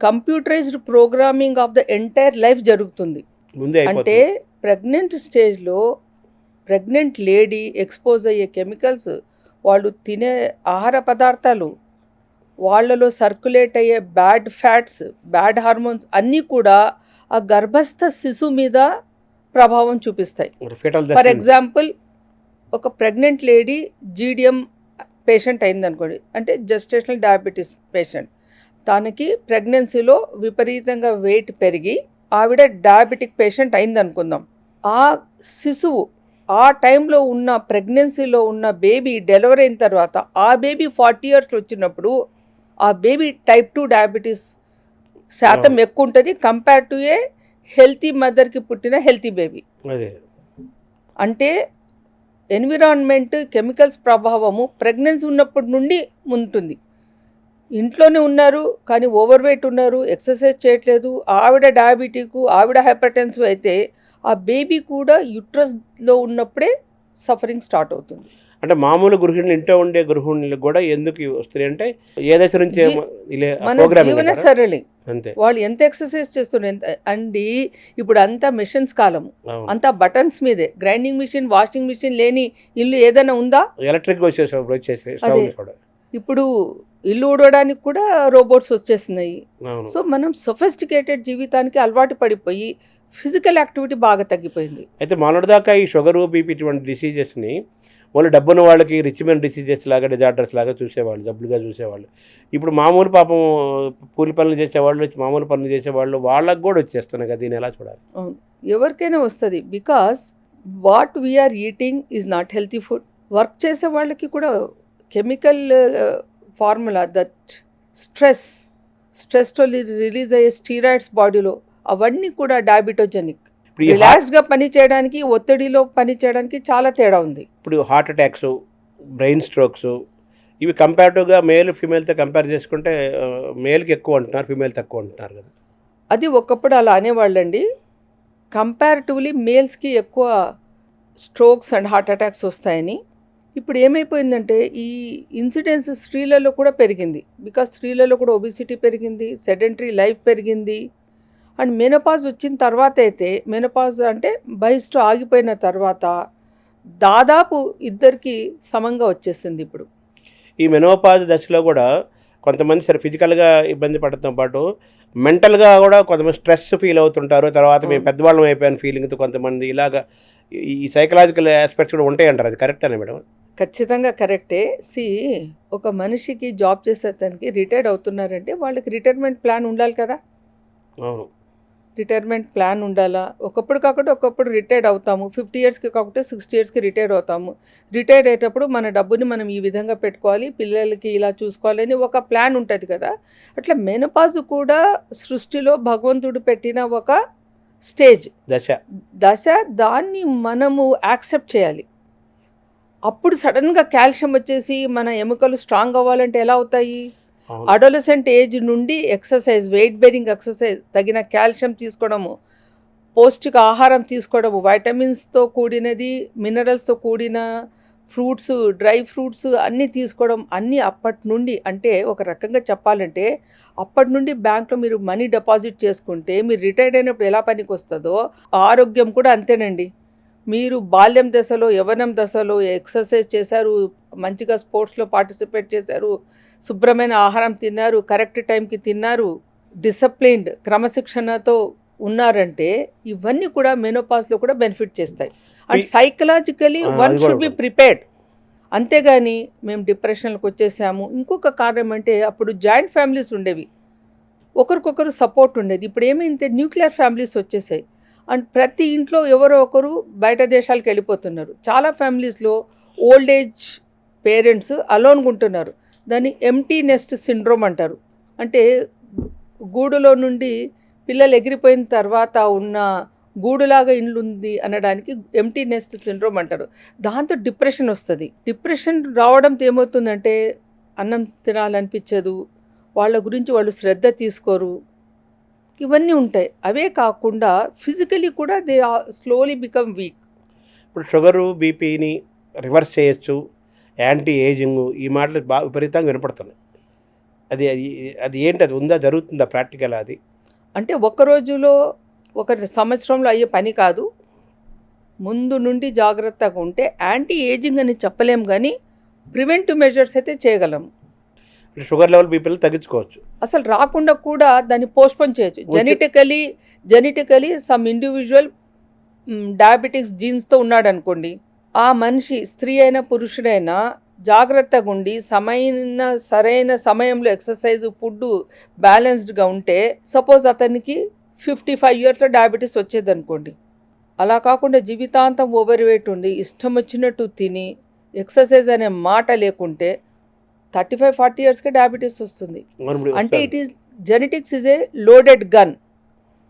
computerised programming of the entire life జరుగుతుంది. ముందే అంటే ప్రెగ్నెంట్ స్టేజ్లో ప్రెగ్నెంట్ లేడీ ఎక్స్పోజ్ అయ్యే కెమికల్స్, వాళ్ళు తినే ఆహార పదార్థాలు, వాళ్ళలో సర్క్యులేట్ అయ్యే బ్యాడ్ ఫ్యాట్స్, బ్యాడ్ హార్మోన్స్ అన్నీ కూడా ఆ గర్భస్థ శిశువు మీద ప్రభావం చూపిస్తాయి. ఫర్ ఎగ్జాంపుల్, ఒక ప్రెగ్నెంట్ లేడీ జీడిఎం పేషెంట్ అయిందనుకోండి, అంటే జెస్టేషనల్ డయాబెటీస్ పేషెంట్. తనకి ప్రెగ్నెన్సీలో విపరీతంగా వెయిట్ పెరిగి ఆవిడ డయాబెటిక్ పేషెంట్ అయిందనుకుందాం. ఆ శిశువు ఆ టైంలో ఉన్న ప్రెగ్నెన్సీలో ఉన్న బేబీ డెలివరీ అయిన తర్వాత ఆ బేబీ 40 years వచ్చినప్పుడు ఆ బేబీ టైప్ 2 డయాబెటీస్ శాతం ఎక్కువ ఉంటుంది కంపేర్ టు ఏ హెల్తీ మదర్కి పుట్టిన హెల్తీ బేబీ. అదే అంటే ఎన్విరాన్మెంట్ కెమికల్స్ ప్రభావము ప్రెగ్నెన్సీ ఉన్నప్పటి నుండి ఉంటుంది. ఇంట్లోనే ఉన్నారు కానీ ఓవర్ వెయిట్ ఉన్నారు, ఎక్సర్సైజ్ చేయట్లేదు, ఆవిడ డయాబెటిక్, ఆవిడ హైపర్టెన్సివ్ అయితే ఆ బేబీ కూడా యూట్రస్లో ఉన్నప్పుడే సఫరింగ్ స్టార్ట్ అవుతుంది. అంటే మామూలు గృహిణులు, ఇంట్లో ఉండే గృహిణులకు కూడా ఎందుకు వస్తుంది అంటే ఏ దశ నుంచి మన జీవన సరళి అంతే. వాళ్ళు ఎంత ఎక్సర్సైజ్ చేస్తున్నారు అండి. ఇప్పుడు అంతా మిషన్స్ కాలము, అవును. అంతా బటన్స్ మీదే. గ్రైండింగ్ మిషన్, వాషింగ్ మిషన్ లేని ఇల్లు ఏదైనా ఉందా? ఎలక్ట్రిక్ వచ్చేసి అదే. ఇప్పుడు ఇల్లు ఊడవడానికి కూడా రోబోట్స్ వచ్చేస్తున్నాయి. అవును. సో మనం సొఫిస్టికేటెడ్ జీవితానికి అలవాటు పడిపోయి ఫిజికల్ యాక్టివిటీ బాగా తగ్గిపోయింది. అయితే మొన్నటిదాకా ఈ షుగరు, బీపీ ఇటువంటి డిసీజెస్ని వాళ్ళు డబ్బున్న వాళ్ళకి రిచ్ మెన్ డిసీజెస్ లాగా, డిజార్డర్స్ లాగా చూసేవాళ్ళు, జబ్బులుగా చూసేవాళ్ళు. ఇప్పుడు మామూలు పాపం కూలి పనులు చేసేవాళ్ళు, మామూలు పనులు చేసేవాళ్ళు, వాళ్ళకు కూడా వచ్చేస్తున్నాయి కదా. దీన్ని ఎలా చూడాలి? అవును, ఎవరికైనా వస్తుంది. Because what we're eating is not healthy food. Work చేసే వాళ్ళకి కూడా కెమికల్ ఫార్ములా దట్ స్ట్రెస్తో రిలీజ్ అయ్యే స్టీరాయిడ్స్ బాడీలో అవన్నీ కూడా డయాబెటోజెనిక్. రిలాక్స్గా పని చేయడానికి, ఒత్తిడిలో పని చేయడానికి చాలా తేడా ఉంది. ఇప్పుడు హార్ట్ అటాక్స్, బ్రెయిన్ స్ట్రోక్స్ ఇవి కంపేరిటివ్గా మేల్ ఫీమేల్తో కంపేర్ చేసుకుంటే మేల్కి ఎక్కువ అంటున్నారు, ఫీమేల్ తక్కువ అంటున్నారు కదా. అది ఒకప్పుడు అలా అనేవాళ్ళండి. కంపారిటివ్లీ మేల్స్కి ఎక్కువ స్ట్రోక్స్ అండ్ హార్ట్ అటాక్స్ వస్తాయని. ఇప్పుడు ఏమైపోయిందంటే ఈ ఇన్సిడెన్స్ స్త్రీలలో కూడా పెరిగింది. బికాస్ స్త్రీలలో కూడా ఒబిసిటీ పెరిగింది, సెడెంటరీ లైఫ్ పెరిగింది. అండ్ మెనోపాజ్ వచ్చిన తర్వాత అయితే, మెనోపాజ్ అంటే బహిష్టు ఆగిపోయిన తర్వాత దాదాపు ఇద్దరికి సమంగా వచ్చేసింది. ఇప్పుడు ఈ మెనోపాజ్ దశలో కూడా కొంతమంది సరే ఫిజికల్గా ఇబ్బంది పడటంతో పాటు మెంటల్గా కూడా కొంతమంది స్ట్రెస్ ఫీల్ అవుతుంటారు. తర్వాత మేము పెద్దవాళ్ళం అయిపోయాను ఫీలింగ్తో కొంతమంది ఇలాగా ఈ సైకలాజికల్ ఆస్పెక్ట్స్ కూడా ఉంటాయంటారు. అది కరెక్టేనా మేడం? ఖచ్చితంగా కరెక్టే. ఒక మనిషికి జాబ్ చేసేదానికి రిటైర్డ్ అవుతున్నారంటే వాళ్ళకి రిటైర్మెంట్ ప్లాన్ ఉండాలి కదా. అవును, రిటైర్మెంట్ ప్లాన్ ఉండాలా. ఒకప్పుడు కాకుండా ఒకప్పుడు రిటైర్డ్ అవుతాము, 50 ఇయర్స్కి కాకుంటే 60 ఇయర్స్కి రిటైర్ అవుతాము. రిటైర్ అయ్యేటప్పుడు మన డబ్బుని మనం ఈ విధంగా పెట్టుకోవాలి, పిల్లలకి ఇలా చూసుకోవాలని ఒక ప్లాన్ ఉంటుంది కదా. అట్లా మెనోపాజ్ కూడా సృష్టిలో భగవంతుడు పెట్టిన ఒక స్టేజ్, దశ. దాన్ని మనము యాక్సెప్ట్ చేయాలి. అప్పుడు సడన్గా కాల్షియం వచ్చేసి మన ఎముకలు స్ట్రాంగ్ అవ్వాలంటే ఎలా అవుతాయి? అడోలసెంట్ ఏజ్ నుండి ఎక్సర్సైజ్, వెయిట్ బేరింగ్ ఎక్సర్సైజ్, తగిన కాల్షియం తీసుకోవడము, పౌష్టిక ఆహారం తీసుకోవడము, వైటమిన్స్తో కూడినది, మినరల్స్తో కూడిన ఫ్రూట్స్, డ్రై ఫ్రూట్స్ అన్నీ తీసుకోవడం, అన్నీ అప్పటి నుండి. అంటే ఒక రకంగా చెప్పాలంటే అప్పటి నుండి బ్యాంక్లో మీరు మనీ డిపాజిట్ చేసుకుంటే మీరు రిటైర్డ్ అయినప్పుడు ఎలా పనికి వస్తుందో ఆరోగ్యం కూడా అంతేనండి. మీరు బాల్యం దశలో, యవ్వనం దశలో ఎక్సర్సైజ్ చేశారు, మంచిగా స్పోర్ట్స్లో పార్టిసిపేట్ చేశారు, శుభ్రమైన ఆహారం తిన్నారు, కరెక్ట్ టైంకి తిన్నారు, డిసిప్లిన్డ్ క్రమశిక్షణతో ఉన్నారంటే ఇవన్నీ కూడా మెనోపాజ్లో కూడా బెనిఫిట్ చేస్తాయి. And psychologically one should be prepared. అంతేగాని మేము డిప్రెషన్లకు వచ్చేసాము. ఇంకొక కారణం అంటే అప్పుడు జాయింట్ ఫ్యామిలీస్ ఉండేవి, ఒకరికొకరు సపోర్ట్ ఉండేది. ఇప్పుడు ఏమైంది, న్యూక్లియర్ ఫ్యామిలీస్ వచ్చేసాయి. అండ్ ప్రతి ఇంట్లో ఎవరో ఒకరు బయట దేశాలకు వెళ్ళిపోతున్నారు. చాలా ఫ్యామిలీస్లో ఓల్డ్ ఏజ్ పేరెంట్స్ అలోన్గా ఉంటున్నారు. దాన్ని ఎంటీ నెస్ట్ సిండ్రోమ్ అంటారు. అంటే గూడులో నుండి పిల్లలు ఎగిరిపోయిన తర్వాత ఉన్న గూడులాగా ఇల్లు ఉంది అనడానికి ఎంటీ నెస్ట్ సిండ్రోమ్ అంటారు. దాంతో డిప్రెషన్ వస్తుంది. డిప్రెషన్ రావడంతో ఏమవుతుందంటే అన్నం తినాలనిపించదు, వాళ్ళ గురించి వాళ్ళు శ్రద్ధ తీసుకోరు, ఇవన్నీ ఉంటాయి. అవే కాకుండా ఫిజికలీ కూడా దే స్లోలీ బికమ్ వీక్. ఇప్పుడు షుగరు, బీపీని రివర్స్ చేయొచ్చు, యాంటీ ఏజింగ్, ఈ మాటలు బాగా విపరీతంగా వినపడుతున్నాయి. అది అది అది ఏంటి, అది ఉందా, జరుగుతుందా ప్రాక్టికల్? అది అంటే ఒక రోజులో, ఒక సంవత్సరంలో అయ్యే పని కాదు. ముందు నుండి జాగ్రత్తగా ఉంటే యాంటీ ఏజింగ్ అని చెప్పలేం, కానీ ప్రివెంటివ్ మెజర్స్ అయితే చేయగలం. షుగర్ లెవెల్, బీపీలు తగ్గించుకోవచ్చు. అసలు రాకుండా కూడా దాన్ని పోస్ట్పోన్ చేయొచ్చు. జెనెటికలీ సమ్ ఇండివిజువల్ డయాబెటిక్స్ జీన్స్తో ఉన్నాడు అనుకోండి, ఆ మనిషి స్త్రీ అయినా పురుషుడైనా జాగ్రత్తగా ఉండి సరైన సమయంలో ఎక్సర్సైజ్, ఫుడ్ బ్యాలెన్స్డ్గా ఉంటే సపోజ్ అతనికి 55 ఇయర్స్లో డయాబెటీస్ వచ్చేది అనుకోండి. అలా కాకుండా జీవితాంతం ఓవర్ వెయిట్ ఉండి ఇష్టం వచ్చినట్టు తిని ఎక్సర్సైజ్ అనే మాట లేకుంటే 35-40 ఇయర్స్కే డయాబెటీస్ వస్తుంది. అవును, ఇప్పుడు అంటే వస్తుంది. It is genetics is a loaded gun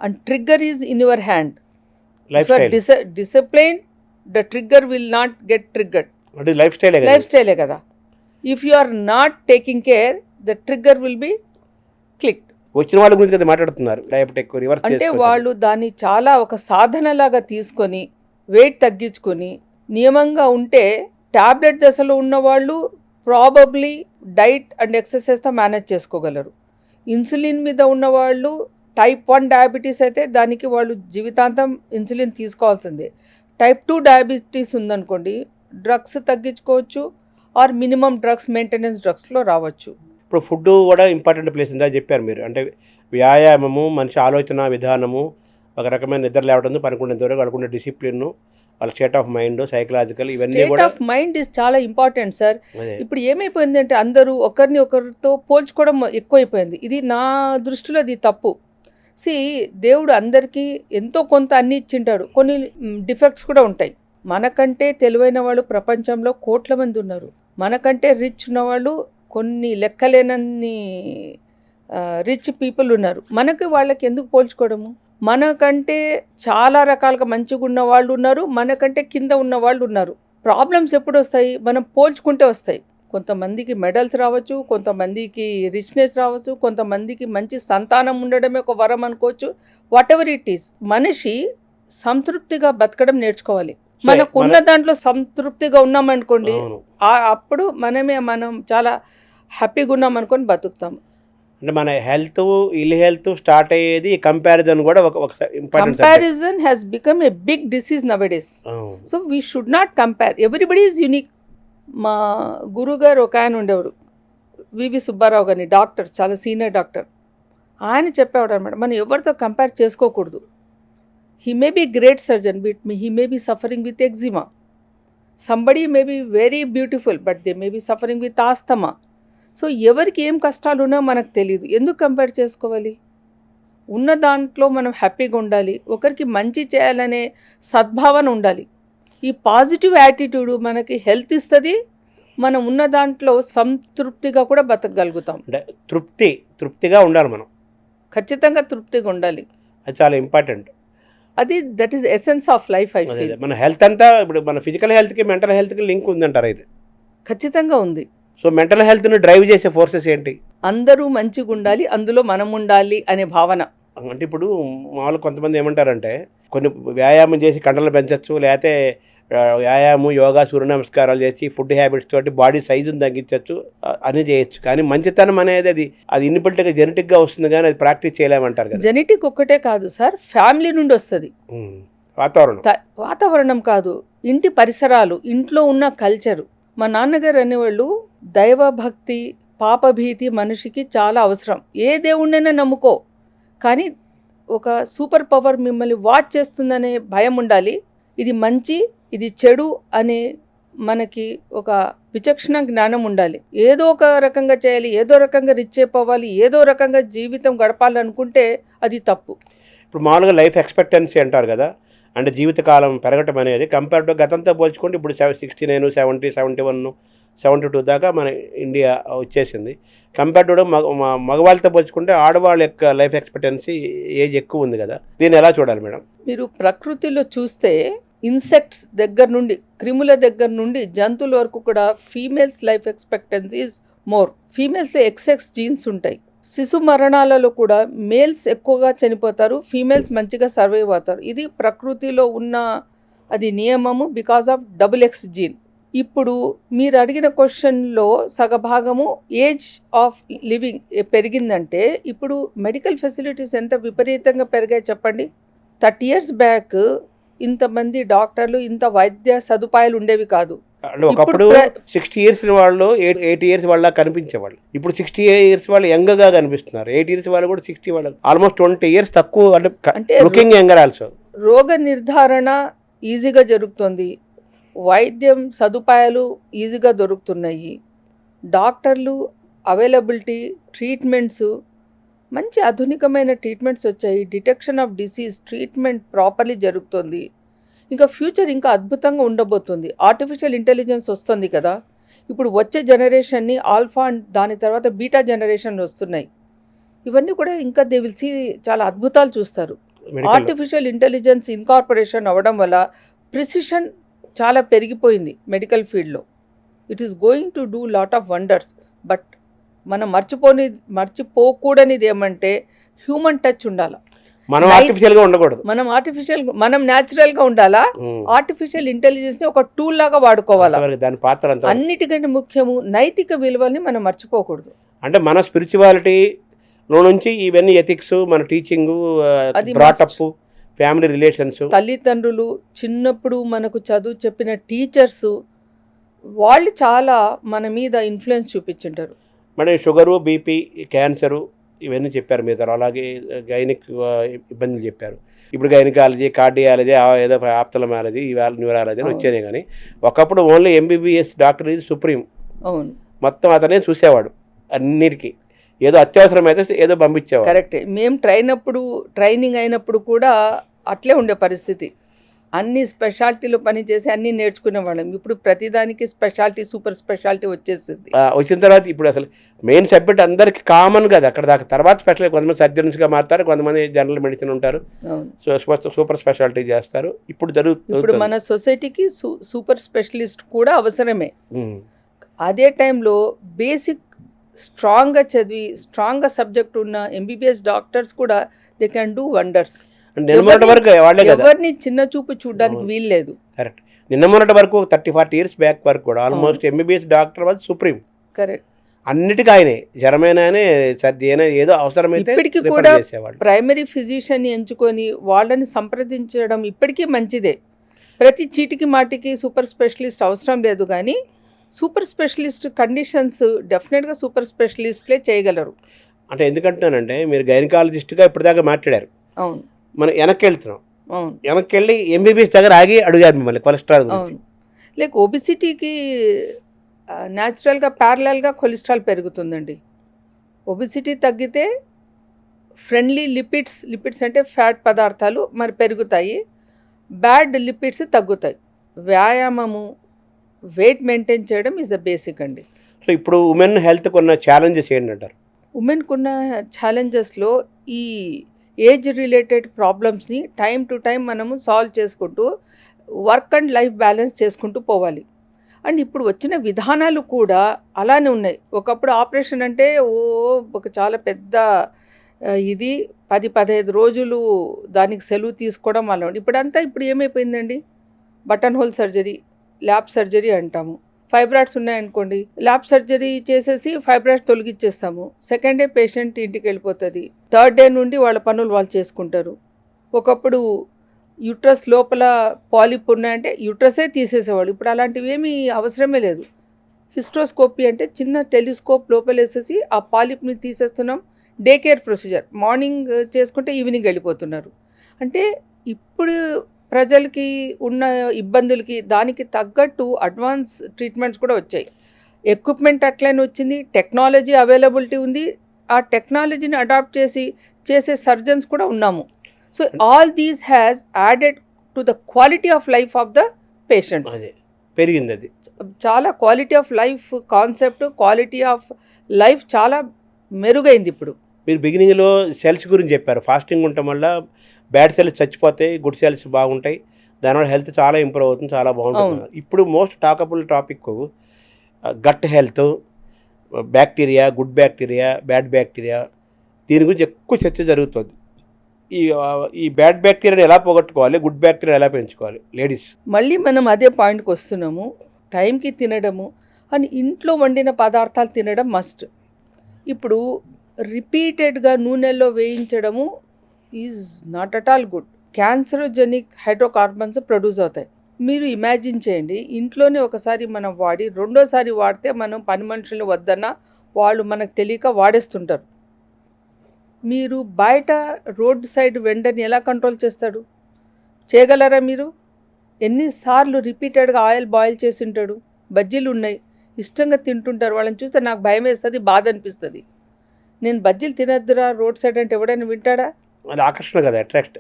and trigger is in your hand. Life if you style are discipline the trigger will not get triggered. అంటే లైఫ్ స్టైలే కదా. లైఫ్ స్టైలే కదా. If you are not taking care the trigger will be clicked. వచ్చిన వాళ్ళ గురించి కదా మాట్లాడుతున్నారు, డయాబెటిక్ రివర్స్ అంటే వాళ్ళు దాన్ని చాలా ఒక సాధనలాగా తీసుకొని వెయిట్ తగ్గించుకొని నియమంగా ఉంటే టాబ్లెట్ దశలో ఉన్నవాళ్ళు ప్రాబబ్లీ డైట్ అండ్ ఎక్సర్సైజ్తో మేనేజ్ చేసుకోగలరు. ఇన్సులిన్ మీద ఉన్నవాళ్ళు టైప్ 1 డయాబెటీస్ అయితే దానికి వాళ్ళు జీవితాంతం ఇన్సులిన్ తీసుకోవాల్సిందే. టైప్ 2 డయాబెటీస్ ఉందనుకోండి, డ్రగ్స్ తగ్గించుకోవచ్చు ఆర్ మినిమం డ్రగ్స్ మెయింటెనెన్స్ డ్రగ్స్లో రావచ్చు. ఇప్పుడు ఫుడ్ కూడా ఇంపార్టెంట్ ప్లేస్ ఉందా చెప్పారు మీరు. అంటే వ్యాయామము, మనిషి ఆలోచన విధానము, ఒక రకమైన నిద్ర లేవడం, పనుకునేంత వరకు వాళ్ళకున్న డిసిప్లిన్, వాళ్ళ స్టేట్ ఆఫ్ మైండ్, సైకలాజికల్, ఇవన్నీ స్టేట్ కూడా ఆఫ్ మైండ్ ఇస్ చాలా ఇంపార్టెంట్ సార్. అదే. ఇప్పుడు ఏమైపోయిందంటే అందరూ ఒకరిని ఒకరితో పోల్చుకోవడం ఎక్కువైపోయింది. ఇది నా దృష్టిలో అది తప్పు. దేవుడు అందరికీ ఎంతో కొంత అన్ని ఇచ్చింటాడు, కొన్ని డిఫెక్ట్స్ కూడా ఉంటాయి. మనకంటే తెలివైన వాళ్ళు ప్రపంచంలో కోట్ల మంది ఉన్నారు. మనకంటే రిచ్ ఉన్నవాళ్ళు కొన్ని లెక్కలేనన్ని రిచ్ పీపుల్ ఉన్నారు. మనకి వాళ్ళకి ఎందుకు పోల్చుకోవడము? మనకంటే చాలా రకాలుగా మంచిగా ఉన్న వాళ్ళు ఉన్నారు, మనకంటే కింద ఉన్న వాళ్ళు ఉన్నారు. ప్రాబ్లమ్స్ ఎప్పుడు వస్తాయి? మనం పోల్చుకుంటే వస్తాయి. కొంతమందికి మెడల్స్ రావచ్చు, కొంతమందికి రిచ్నెస్ రావచ్చు, కొంతమందికి మంచి సంతానం ఉండడమే ఒక వరం అనుకోవచ్చు. వాట్ ఎవర్ ఇట్ ఈస్, మనిషి సంతృప్తిగా బతకడం నేర్చుకోవాలి. మనకున్న దాంట్లో సంతృప్తిగా ఉన్నామనుకోండి, అవును. అప్పుడు మనం చాలా హ్యాపీగా ఉన్నాం అనుకొని బతుకుతాం. అంటే మన హెల్త్, ఇల్ హెల్త్ స్టార్ట్ అయ్యేది కంపారిజన్ కూడా ఒక important subject. Comparison has become a big disease nowadays. So we should not compare. Everybody is unique. మా గురుగారు ఒక ఆయన ఉండేవాడు, వివి సుబ్బారావు గారిని, డాక్టర్, చాలా సీనియర్ డాక్టర్. ఆయన చెప్పేవాడు అనమాట, మనం ఎవరితో కంపేర్ చేసుకోకూడదు. He may be great surgeon but he may be suffering with eczema. Somebody may be very beautiful but they may be suffering with asthma. So ఎవరికి ఏం కష్టాలు ఉన్నా మనకు తెలియదు. ఎందుకు కంపేర్ చేసుకోవాలి? ఉన్న దాంట్లో మనం హ్యాపీగా ఉండాలి, ఒకరికి మంచి చేయాలనే సద్భావన ఉండాలి. ఈ పాజిటివ్ యాటిట్యూడ్ మనకి హెల్త్ ఇస్తుంది, మనం ఉన్న దాంట్లో సంతృప్తిగా కూడా బతకగలుగుతాం. అంటే తృప్తిగా ఉండాలి మనం. ఖచ్చితంగా తృప్తిగా ఉండాలి. అది చాలా ఇంపార్టెంట్. అది that is essence of life. I feel మన హెల్త్ అంతా ఇప్పుడు మన ఫిజికల్ హెల్త్కి మెంటల్ హెల్త్కి లింక్ ఉందంటారు అయితే. ఖచ్చితంగా ఉంది. సో మెంటల్ హెల్త్ని డ్రైవ్ చేసే ఫోర్సెస్ ఏంటి? అందరూ మంచిగా ఉండాలి, అందులో మనం ఉండాలి అనే భావన. అంటే ఇప్పుడు మామూలు కొంతమంది ఏమంటారంటే, కొన్ని వ్యాయామం చేసి కండలు పెంచవచ్చు, లేకపోతే వ్యాయామం, యోగా, సూర్య నమస్కారాలు చేసి ఫుడ్ హ్యాబిట్స్ తోటి బాడీ సైజుని తగ్గించవచ్చు, అని చేయొచ్చు. కానీ మంచితనం అనేది అది ఇన్బిల్ట్గా జెనెటిక్గా వస్తుంది, కానీ అది ప్రాక్టీస్ చేయలేమంటారు కదా. జెనెటిక్ ఒక్కటే కాదు సార్, ఫ్యామిలీ నుండి వస్తుంది. వాతావరణం కాదు, ఇంటి పరిసరాలు, ఇంట్లో ఉన్న కల్చరు. మా నాన్నగారు అనేవాళ్ళు, దైవభక్తి, పాపభీతి మనిషికి చాలా అవసరం. ఏ దేవుణ్ణైనా నమ్ముకో, కానీ ఒక సూపర్ పవర్ మిమ్మల్ని వాచ్ చేస్తుందనే భయం ఉండాలి. ఇది మంచి, ఇది చెడు అనే మనకి ఒక విచక్షణ జ్ఞానం ఉండాలి. ఏదో ఒక రకంగా చేయాలి, ఏదో రకంగా రిచ్ అయిపోవాలి, ఏదో రకంగా జీవితం గడపాలనుకుంటే అది తప్పు. ఇప్పుడు మామూలుగా లైఫ్ ఎక్స్పెక్టెన్సీ అంటారు కదా, అంటే జీవితకాలం పెరగటం అనేది కంపేర్ టు గతంతో పోల్చుకుంటే ఇప్పుడు 69, 70, 71, 72 దాకా మన ఇండియా వచ్చేసింది. కంపేర్ టు మగవాళ్ళతో పోల్చుకుంటే ఆడవాళ్ళ యొక్క లైఫ్ ఎక్స్పెక్టెన్సీ ఏజ్ ఎక్కువ ఉంది కదా, దీన్ని ఎలా చూడాలి మేడం? మీరు ప్రకృతిలో చూస్తే ఇన్సెక్ట్స్ దగ్గర నుండి, క్రిముల దగ్గర నుండి జంతువుల వరకు కూడా females life expectancy is more. ఫీమేల్స్లో XX జీన్స్ ఉంటాయి. శిశు మరణాలలో కూడా మేల్స్ ఎక్కువగా చనిపోతారు, ఫీమేల్స్ మంచిగా సర్వైవ్ అవుతారు. ఇది ప్రకృతిలో ఉన్న అది నియమము, బికాజ్ ఆఫ్ XX జీన్. ఇప్పుడు మీరు అడిగిన క్వశ్చన్లో సగభాగము ఏజ్ ఆఫ్ లివింగ్ పెరిగిందంటే, ఇప్పుడు మెడికల్ ఫెసిలిటీస్ ఎంత విపరీతంగా పెరిగాయి చెప్పండి. 30 years బ్యాక్ ఇంతమంది డాక్టర్లు, ఇంత వైద్య సదుపాయాలు ఉండేవి కాదు. అంటే ఒకప్పుడు 60 years వాళ్ళు 80 years వాళ్ళ కనిపించేవాళ్ళు, ఇప్పుడు 60 years వాళ్ళు యంగ్గా కనిపిస్తున్నారు. 80 years వాళ్ళు కూడా 60 వాళ్ళు ఆల్మోస్ట్ 20 years తక్కువ, అంటే లుకింగ్ యంగర్ ఆల్సో. రోగ నిర్ధారణ ఈజీగా జరుగుతుంది, వైద్యం సదుపాయాలు ఈజీగా దొరుకుతున్నాయి, డాక్టర్లు అవైలబిలిటీ, ట్రీట్మెంట్స్, మంచి ఆధునికమైన ట్రీట్మెంట్స్ వచ్చాయి. Detection of disease, treatment properly జరుగుతుంది. ఇంకా ఫ్యూచర్ ఇంకా అద్భుతంగా ఉండబోతుంది. ఆర్టిఫిషియల్ ఇంటెలిజెన్స్ వస్తుంది కదా, ఇప్పుడు వచ్చే జనరేషన్ని ఆల్ఫా దాని తర్వాత బీటా జనరేషన్ వస్తున్నాయి. ఇవన్నీ కూడా ఇంకా దే విల్ సీ చాలా అద్భుతాలు చూస్తారు. ఆర్టిఫిషియల్ ఇంటెలిజెన్స్ ఇన్కార్పొరేషన్ అవ్వడం వల్ల ప్రిసిషన్ చాలా పెరిగిపోయింది మెడికల్ ఫీల్డ్లో. It is going to do lot of wonders. But మనం మర్చిపోకూడనిది ఏమంటే హ్యూమన్ టచ్ ఉండాలి. మనం ఆర్టిఫిషియల్గా ఉండకూడదు. మనం న్యాచురల్గా ఉండాలా. ఆర్టిఫిషియల్ ఇంటెలిజెన్స్ని ఒక టూల్ లాగా వాడుకోవాలా. దాని పాత్ర అన్నిటికంటే ముఖ్యము నైతిక విలువల్ని మనం మర్చిపోకూడదు. అంటే మన స్పిరిచువాలిటీలో నుంచి ఇవన్నీ ఎథిక్స్, మన టీచింగ్, బ్రాటప్, ఫ్యామిలీ రిలేషన్స్, తల్లిదండ్రులు, చిన్నప్పుడు మనకు చదువు చెప్పిన టీచర్స్, వాళ్ళు చాలా మన మీద ఇన్ఫ్లుయెన్స్ చూపించుంటారు. మరి షుగరు, బీపీ, క్యాన్సరు ఇవన్నీ చెప్పారు మీరు. అలాగే గైనిక్ ఇబ్బందులు చెప్పారు. ఇప్పుడు గైనకాలజీ, కార్డియాలజీ, ఏదో ఆప్థల్మాలజీ, ఇవాళ న్యూరాలజీ అని వచ్చాయి. కానీ ఒకప్పుడు ఓన్లీ ఎంబీబీఎస్ డాక్టర్ ఇది సుప్రీం. అవును, మొత్తం అతనే చూసేవాడు అన్నిటికీ. ఏదో అత్యవసరం అయితే ఏదో పంపించేవాడు. కరెక్టే. మేము ట్రైనింగ్ అయినప్పుడు కూడా అట్లే ఉండే పరిస్థితి. అన్ని స్పెషాలిటీలో పనిచేసి అన్నీ నేర్చుకునేవాళ్ళం. ఇప్పుడు ప్రతిదానికి స్పెషాలిటీ, సూపర్ స్పెషాలిటీ వచ్చేసింది. వచ్చిన తర్వాత ఇప్పుడు అసలు మెయిన్ సబ్జెక్ట్ అందరికి కామన్ కదా అక్కడ దాకా. తర్వాత స్పెషల్ కొంతమంది సర్జన్స్గా మారుతారు, కొంతమంది జనరల్ మెడిసిన్ ఉంటారు, సూపర్ స్పెషాలిటీ చేస్తారు. ఇప్పుడు మన సొసైటీకి సూపర్ స్పెషలిస్ట్ కూడా అవసరమే. అదే టైంలో బేసిక్ స్ట్రాంగ్గా చదివి స్ట్రాంగ్గా సబ్జెక్ట్ ఉన్న ఎంబీబీఎస్ డాక్టర్స్ కూడా దే క్యాన్ డూ వండర్స్. ఎవరిని చిన్న చూపు చూడడానికి వీల్లేదు. కరెక్ట్. నిన్న మొన్నటి వరకు 30-40 years బ్యాక్ వరకు కూడా almost MBBS doctor was supreme. Correct. అన్నిటికీ ఆయనే, జ్వరమైనానే, సర్ది అయినా, ఏదో అవసరమైతే ఇప్పటికీ కూడా ప్రైమరీ ఫిజిషియన్ని ఎంచుకొని వాళ్ళని సంప్రదించడం ఇప్పటికీ మంచిదే. ప్రతి చీటికి మాటికి సూపర్ స్పెషలిస్ట్ అవసరం లేదు. కానీ సూపర్ స్పెషలిస్ట్ కండిషన్స్ డెఫినెట్గా సూపర్ స్పెషలిస్ట్లే చేయగలరు. అంటే ఎందుకంటున్నానంటే మీరు గైనకాలజిస్ట్గా ఇప్పటిదాకా మాట్లాడారు. అవును. మనం వెనక్కి వెళ్తున్నాం. వెనక్కి వెళ్ళి ఎంబీబీఎస్ దగ్గర ఆగి అడిగారు మిమ్మల్ని కొలెస్ట్రాల్ గురించి. లైక్ ఒబిసిటీకి న్యాచురల్గా ప్యారలల్గా కొలెస్ట్రాల్ పెరుగుతుందండి. ఒబిసిటీ తగ్గితే ఫ్రెండ్లీ లిపిడ్స్ అంటే ఫ్యాట్ పదార్థాలు మరి పెరుగుతాయి, బ్యాడ్ లిపిడ్స్ తగ్గుతాయి. వ్యాయామము, వెయిట్ మెయింటైన్ చేయడం ఈజ్ ద బేసిక్ అండి. సో ఇప్పుడు ఉమెన్ హెల్త్కి ఉన్న ఛాలెంజెస్ ఏంటంటారు? ఉమెన్కి ఉన్న ఛాలెంజెస్లో ఈ ఏజ్ రిలేటెడ్ ప్రాబ్లమ్స్ని టైం టు టైం మనము సాల్వ్ చేసుకుంటూ వర్క్ అండ్ లైఫ్ బ్యాలెన్స్ చేసుకుంటూ పోవాలి. అండ్ ఇప్పుడు వచ్చిన విధానాలు కూడా అలానే ఉన్నాయి. ఒకప్పుడు ఆపరేషన్ అంటే ఒక చాలా పెద్ద ఇది 10-15 రోజులు దానికి సెలవు తీసుకోవడం అలా ఉంది. ఇప్పుడు ఏమైపోయిందండి, button hole surgery, lab surgery అంటాము. ఫైబ్రాయిడ్స్ ఉన్నాయనుకోండి, ల్యాబ్ సర్జరీ చేసేసి ఫైబ్రాయిడ్స్ తొలగించేస్తాము. సెకండ్ డే పేషెంట్ ఇంటికి వెళ్ళిపోతుంది. థర్డ్ డే నుండి వాళ్ళ పనులు వాళ్ళు చేసుకుంటారు. ఒకప్పుడు యూట్రస్ లోపల పాలిప్ ఉన్నాయంటే యూట్రసే తీసేసేవాళ్ళు. ఇప్పుడు అలాంటివి ఏమీ అవసరమే లేదు. హిస్ట్రోస్కోపీ అంటే చిన్న టెలిస్కోప్ లోపల వేసేసి ఆ పాలిప్ని తీసేస్తున్నాం. డే కేర్ ప్రొసీజర్, మార్నింగ్ చేసుకుంటే ఈవినింగ్ వెళ్ళిపోతున్నారు. అంటే ఇప్పుడు ప్రజలకి ఉన్న ఇబ్బందులకి దానికి తగ్గట్టు అడ్వాన్స్ ట్రీట్మెంట్స్ కూడా వచ్చాయి. ఎక్విప్మెంట్ అట్లనే వచ్చింది, టెక్నాలజీ అవైలబిలిటీ ఉంది. ఆ టెక్నాలజీని అడాప్ట్ చేసే సర్జన్స్ కూడా ఉన్నాము. So all these has added to the quality of life of the patients. పెరిగింది. అది చాలా quality of life concept, quality of life చాలా మెరుగైంది. ఇప్పుడు మీరు బిగినింగ్లో సెల్స్ గురించి చెప్పారు. ఫాస్టింగ్ ఉండటం వల్ల బ్యాడ్ సెల్స్ చచ్చిపోతాయి, గుడ్ సెల్స్ బాగుంటాయి, దానివల్ల హెల్త్ చాలా ఇంప్రూవ్ అవుతుంది, చాలా బాగుంటుంది. ఇప్పుడు most talkable topic gut health, bacteria, good bacteria, bad bacteria, దీని గురించి ఎక్కువ చర్చ జరుగుతుంది. ఈ బ్యాడ్ బ్యాక్టీరియాని ఎలా పోగొట్టుకోవాలి, గుడ్ బ్యాక్టీరియా ఎలా పెంచుకోవాలి లేడీస్? మళ్ళీ మనం అదే పాయింట్కి వస్తున్నాము. టైంకి తినడము అని ఇంట్లో వండిన పదార్థాలు తినడం మస్ట్. ఇప్పుడు రిపీటెడ్గా నూనెల్లో వేయించడము is not at all good. Cancerogenic hydrocarbons produce అవుతాయి. మీరు ఇమాజిన్ చేయండి, ఇంట్లోనే ఒకసారి మనం వాడి రెండోసారి వాడితే మనం పని మనుషులు వద్దన్నా వాళ్ళు మనకు తెలియక వాడేస్తుంటారు. మీరు బయట రోడ్ సైడ్ వెండర్ని ఎలా కంట్రోల్ చేస్తాడు? చేయగలరా మీరు? ఎన్నిసార్లు రిపీటెడ్గా ఆయిల్ బాయిల్ చేసి ఉంటాడు. బజ్జీలు ఉన్నాయి, ఇష్టంగా తింటుంటారు. వాళ్ళని చూస్తే నాకు భయం వేస్తుంది, బాధ అనిపిస్తుంది. నేను బజ్జీలు తినద్దురా రోడ్ సైడ్ అంటే ఎవడైనా వింటాడా? అది ఆకర్షణ కదా, అట్రాక్ట్.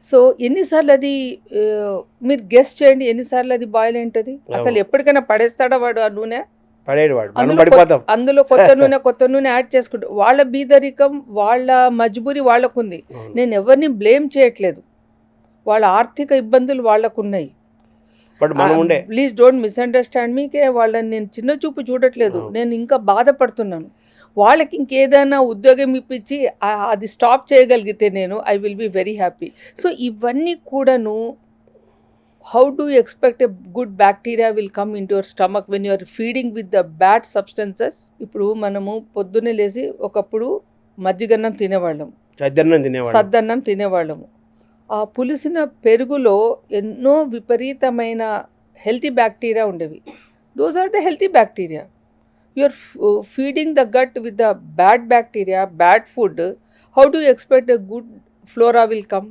సో ఎన్నిసార్లు అది మీరు గెస్ చేయండి, ఎన్నిసార్లు అది బాయిల్ ఏంటది అసలు ఎప్పటికైనా పడేస్తాడా వాడు ఆ నూనె? పడేవాడు, మనం అందులో పడిపోతాం. అందులో కొత్త నూనె యాడ్ చేసుకుంటారు. వాళ్ళ బీదరికం, వాళ్ళ మజ్బూరి వాళ్ళకుంది. నేను ఎవరిని బ్లేమ్ చేయట్లేదు, వాళ్ళ ఆర్థిక ఇబ్బందులు వాళ్ళకున్నాయి. బట్ మనం ఉండే ప్లీజ్ డోంట్ మిస్అండర్స్టాండ్ మీ. వాళ్ళని నేను చిన్న చూపు చూడట్లేదు, నేను ఇంకా బాధపడుతున్నాను. వాళ్ళకి ఇంకేదైనా ఉద్యోగం ఇప్పించి అది స్టాప్ చేయగలిగితే నేను I will be very happy. So ఇవన్నీ కూడాను, how do you expect a good bacteria will come in to your stomach when you're feeding with the bad substances? ఇప్పుడు మనము పొద్దున్నే లేచి ఒకప్పుడు మజ్జిగన్నం తినేవాళ్ళం, సద్దన్నం తినేవాళ్ళము. ఆ పులిసిన పెరుగులో ఎన్నో విపరీతమైన హెల్తీ బ్యాక్టీరియా ఉండేవి. Those are the healthy bacteria. you're feeding the gut with the bad bacteria, bad food. How do you expect a good flora will come?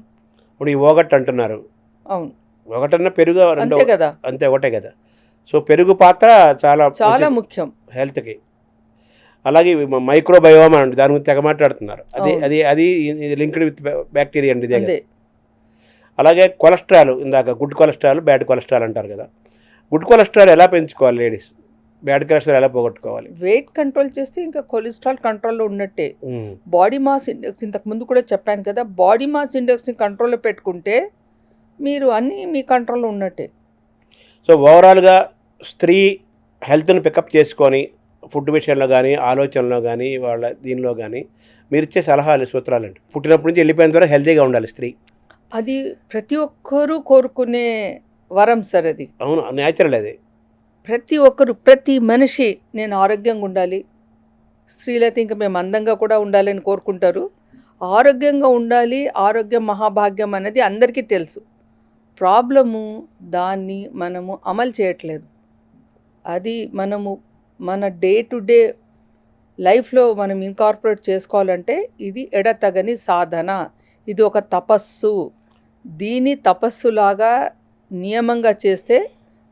ఇప్పుడు ఈ ఓగట్ అంటున్నారు. అవును, ఒకటన్నా పెరుగు అంతే కదా, అంతే ఒకటే కదా. సో పెరుగు పాత్ర చాలా చాలా ముఖ్యం హెల్త్కి. అలాగే మైక్రోబయోమ్ అండి, దాని గురించి తెగ మాట్లాడుతున్నారు. అది అది అది లింక్డ్ విత్ బ్యాక్టీరియా అండి, ఇదే. అలాగే కొలెస్ట్రాల్, ఇందాక గుడ్ కొలెస్ట్రాల్ బ్యాడ్ కొలెస్ట్రాల్ అంటారు కదా. గుడ్ కొలెస్ట్రాల్ ఎలా పెంచుకోవాలి లేడీస్? బ్యాడ్ కొలెస్ట్రాల్ ఎలా పోగొట్టుకోవాలి? వెయిట్ కంట్రోల్ చేస్తే ఇంకా కొలెస్ట్రాల్ కంట్రోల్లో ఉన్నట్టే. బాడీ మాస్ ఇండెక్స్ ఇంతకు ముందు కూడా చెప్పాను కదా, బాడీ మాస్ ఇండెక్స్ని కంట్రోల్లో పెట్టుకుంటే మీరు అన్నీ మీ కంట్రోల్లో ఉన్నట్టే. సో ఓవరాల్గా స్త్రీ హెల్త్ని పికప్ చేసుకొని ఫుడ్ విషయంలో కానీ, ఆలోచనలో కానీ, వాళ్ళ దీనిలో కానీ మీరు ఇచ్చే సలహాలు, సూత్రాలు అంటే పుట్టినప్పటి నుంచి వెళ్ళిపోయిన ద్వారా హెల్తీగా ఉండాలి స్త్రీ. అది ప్రతి ఒక్కరూ కోరుకునే వరం సార్ అది. అవును, న్యాచురల్ అది. ప్రతి ఒక్కరు, ప్రతి మనిషి నేను ఆరోగ్యంగా ఉండాలి, స్త్రీలైతే ఇంకా మేము అందంగా కూడా ఉండాలని కోరుకుంటారు. ఆరోగ్యంగా ఉండాలి, ఆరోగ్యం మహాభాగ్యం అనేది అందరికీ తెలుసు. ప్రాబ్లము దాన్ని మనము అమలు చేయట్లేదు. అది మనము మన డే టు డే లైఫ్లో మనం ఇన్కార్పొరేట్ చేసుకోవాలంటే ఇది ఎడతగని సాధన, ఇది ఒక తపస్సు. దీన్ని తపస్సులాగా నియమంగా చేస్తే